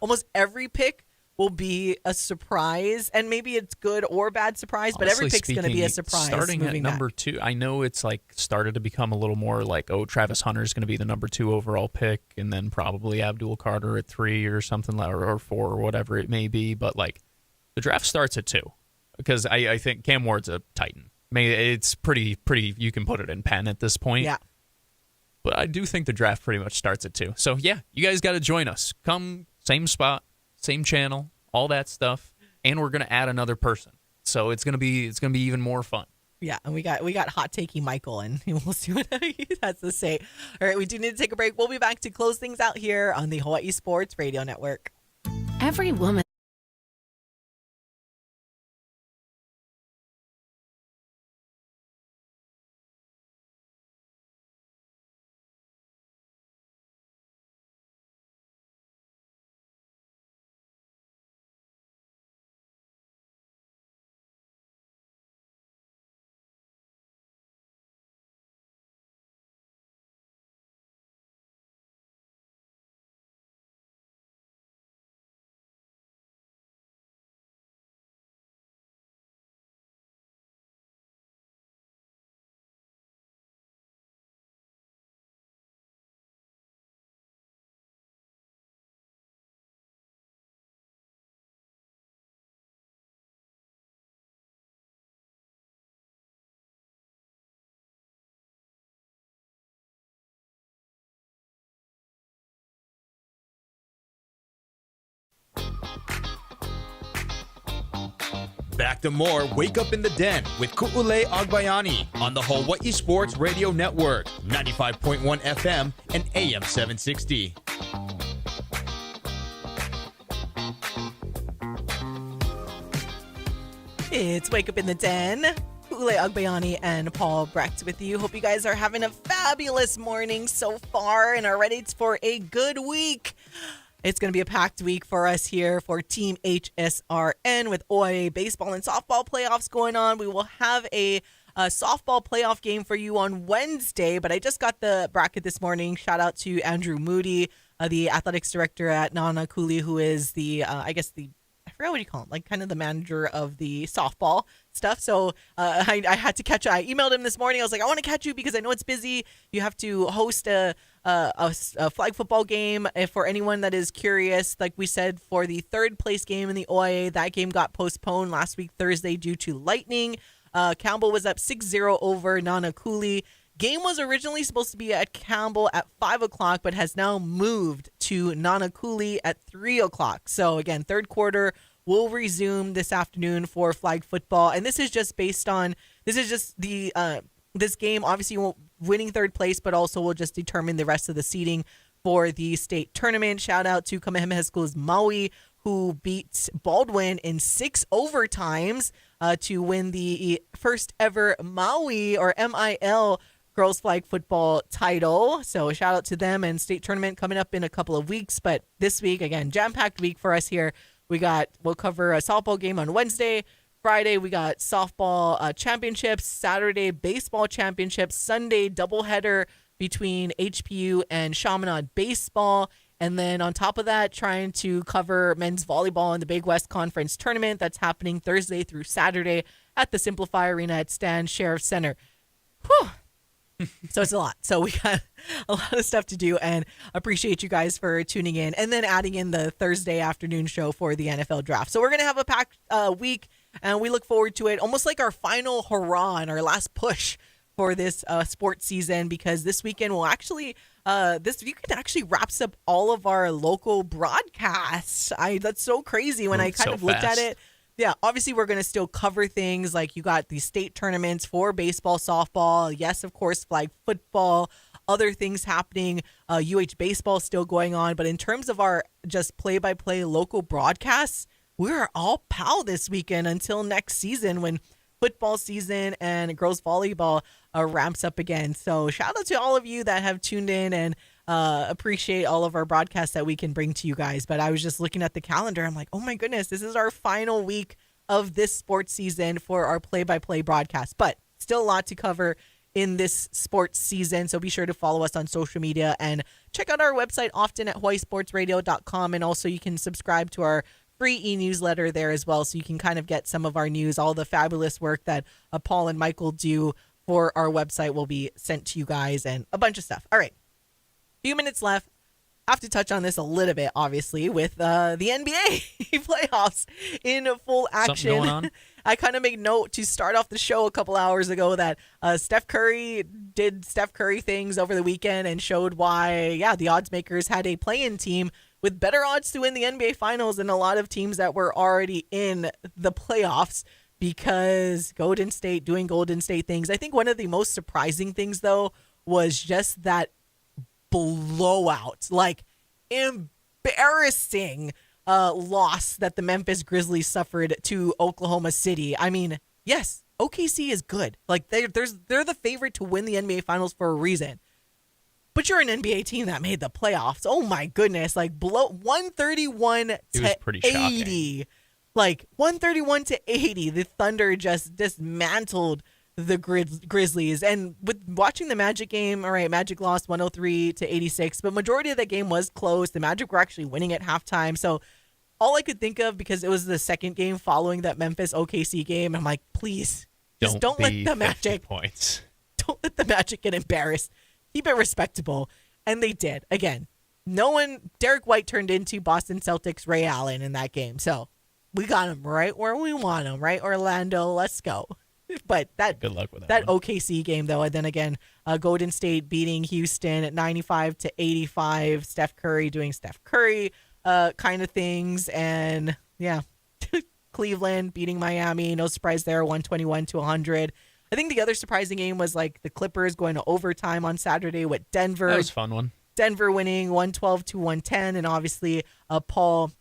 A: almost every pick will be a surprise, and maybe it's good or bad surprise, but every pick's going to be a surprise.
B: Starting at number 2, I know it's like started to become a little more like, Travis Hunter is going to be the number 2 overall pick, and then probably Abdul Carter at 3 or something, or 4 or whatever it may be. But like the draft starts at 2, because I think Cam Ward's a Titan. It's pretty. You can put it in pen at this point.
A: Yeah.
B: But I do think the draft pretty much starts at 2. So yeah, you guys got to join us. Come, same spot, same channel, all that stuff, and we're gonna add another person. So it's gonna be even more fun.
A: Yeah, and we got hot takey Michael, and we'll see what he has to say. All right, we do need to take a break. We'll be back to close things out here on the Hawai'i Sports Radio Network.
K: Every woman.
C: Back to more Wake Up in the Den with Ku'ulei Agbayani on the Hawai'i Sports Radio Network, 95.1 FM and AM 760.
A: It's Wake Up in the Den. Ku'ulei Agbayani and Paul Brecht with you. Hope you guys are having a fabulous morning so far and are ready for a good week. It's going to be a packed week for us here for Team HSRN with OIA baseball and softball playoffs going on. We will have a softball playoff game for you on Wednesday, but I just got the bracket this morning. Shout out to Andrew Moody, the athletics director at Nanakuli, who is I forgot what you call him, like kind of the manager of the softball stuff. So I had to catch. I emailed him this morning. I was like, I want to catch you because I know it's busy. You have to host a flag football game. For anyone that is curious, like we said, for the third place game in the OIA, that game got postponed last week Thursday due to lightning. Campbell was up 6-0 over Nanakuli. Game was originally supposed to be at Campbell at 5 o'clock, but has now moved to Nanakuli at 3 o'clock. So again, third quarter will resume this afternoon for flag football. And this is just based on, this game obviously winning third place, but also will just determine the rest of the seeding for the state tournament. Shout out to Kamehameha Schools Maui, who beat Baldwin in 6 overtimes to win the first ever Maui or MIL girls flag football title. So shout out to them, and state tournament coming up in a couple of weeks. But this week, again, jam-packed week for us here. We'll cover a softball game on Wednesday. Friday, we got softball championships. Saturday, baseball championships. Sunday, doubleheader between HPU and Chaminade baseball. And then on top of that, trying to cover men's volleyball in the Big West Conference tournament that's happening Thursday through Saturday at the Simplify Arena at Stan Sheriff Center. Whew. So it's a lot. So we got a lot of stuff to do, and appreciate you guys for tuning in and then adding in the Thursday afternoon show for the NFL draft. So we're going to have a packed week, and we look forward to it. Almost like our final hurrah and our last push for this sports season, because this weekend will actually this weekend actually wraps up all of our local broadcasts. That's so crazy when I kind of looked at it. Yeah, obviously we're going to still cover things like you got the state tournaments for baseball, softball, yes, of course, flag football, other things happening, UH baseball still going on. But in terms of our just play-by-play local broadcasts, we're all pal this weekend until next season when football season and girls volleyball ramps up again. So shout out to all of you that have tuned in and appreciate all of our broadcasts that we can bring to you guys. But I was just looking at the calendar. I'm like, oh my goodness, this is our final week of this sports season for our play-by-play broadcast. But still a lot to cover in this sports season. So be sure to follow us on social media and check out our website often at hawaiisportsradio.com. And also you can subscribe to our free e-newsletter there as well, so you can kind of get some of our news. All the fabulous work that Paul and Michael do for our website will be sent to you guys, and a bunch of stuff. All right, few minutes left. Have to touch on this a little bit, obviously, with the NBA playoffs in full action.
B: Something going on?
A: I kind of made note to start off the show a couple hours ago that Steph Curry did Steph Curry things over the weekend and showed why, the odds makers had a play-in team with better odds to win the NBA Finals than a lot of teams that were already in the playoffs, because Golden State doing Golden State things. I think one of the most surprising things, though, was just that blowout, like embarrassing loss that the Memphis Grizzlies suffered to Oklahoma City. I mean, yes, OKC is good. Like they're the favorite to win the NBA Finals for a reason. But you're an NBA team that made the playoffs. Oh my goodness. Like 131 to 80. Like 131 to 80. The Thunder just dismantled the Grizzlies. And with watching the Magic game, all right, Magic lost 103 to 86, but majority of that game was close. The Magic were actually winning at halftime. So all I could think of, because it was the second game following that Memphis OKC game, I'm like, please, just don't let the Magic
B: points.
A: Don't let the Magic get embarrassed. Keep it respectable. And they did. Again, Derek White turned into Boston Celtics Ray Allen in that game. So we got him right where we want him, right? Orlando, let's go. But
B: good luck with
A: that OKC game, though. And then again, Golden State beating Houston at 95 to 85. Steph Curry doing Steph Curry kind of things. And yeah, Cleveland beating Miami. No surprise there, 121 to 100. I think the other surprising game was like the Clippers going to overtime on Saturday with Denver.
B: That was a fun one.
A: Denver winning 112 to 110. And obviously, Paul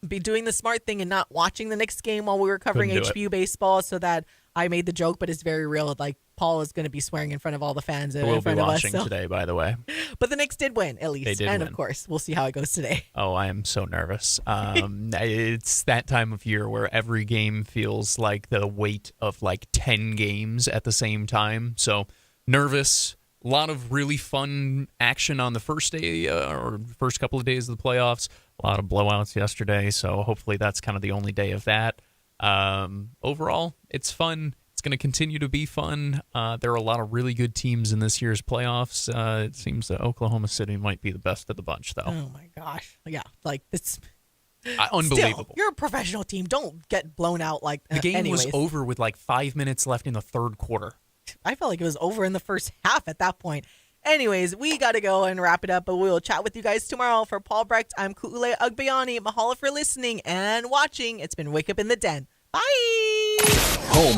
A: be doing the smart thing and not watching the next game while we were covering HBU baseball, so that I made the joke, but it's very real. Like Paul is going to be swearing in front of all the fans in front of us.
B: We'll be watching today, by the way.
A: But the Knicks did win, at least.
B: They did
A: and
B: win.
A: Of course, we'll see how it goes today.
B: Oh, I am so nervous. It's that time of year where every game feels like the weight of like 10 games at the same time. So nervous. A lot of really fun action on the first day or first couple of days of the playoffs. A lot of blowouts yesterday. So hopefully that's kind of the only day of that. Overall, it's fun. It's going to continue to be fun. There are a lot of really good teams in this year's playoffs. It seems that Oklahoma City might be the best of the bunch, though.
A: Oh, my gosh. Yeah, like this.
B: Unbelievable.
A: Still, you're a professional team. Don't get blown out like
B: the game
A: anyways.
B: was over with like 5 minutes left in the third quarter.
A: I felt like it was over in the first half at that point. Anyways, we got to go and wrap it up, but we will chat with you guys tomorrow. For Paul Brecht, I'm Ku'ule Agbayani. Mahalo for listening and watching. It's been Wake Up in the Den. Bye!
C: Home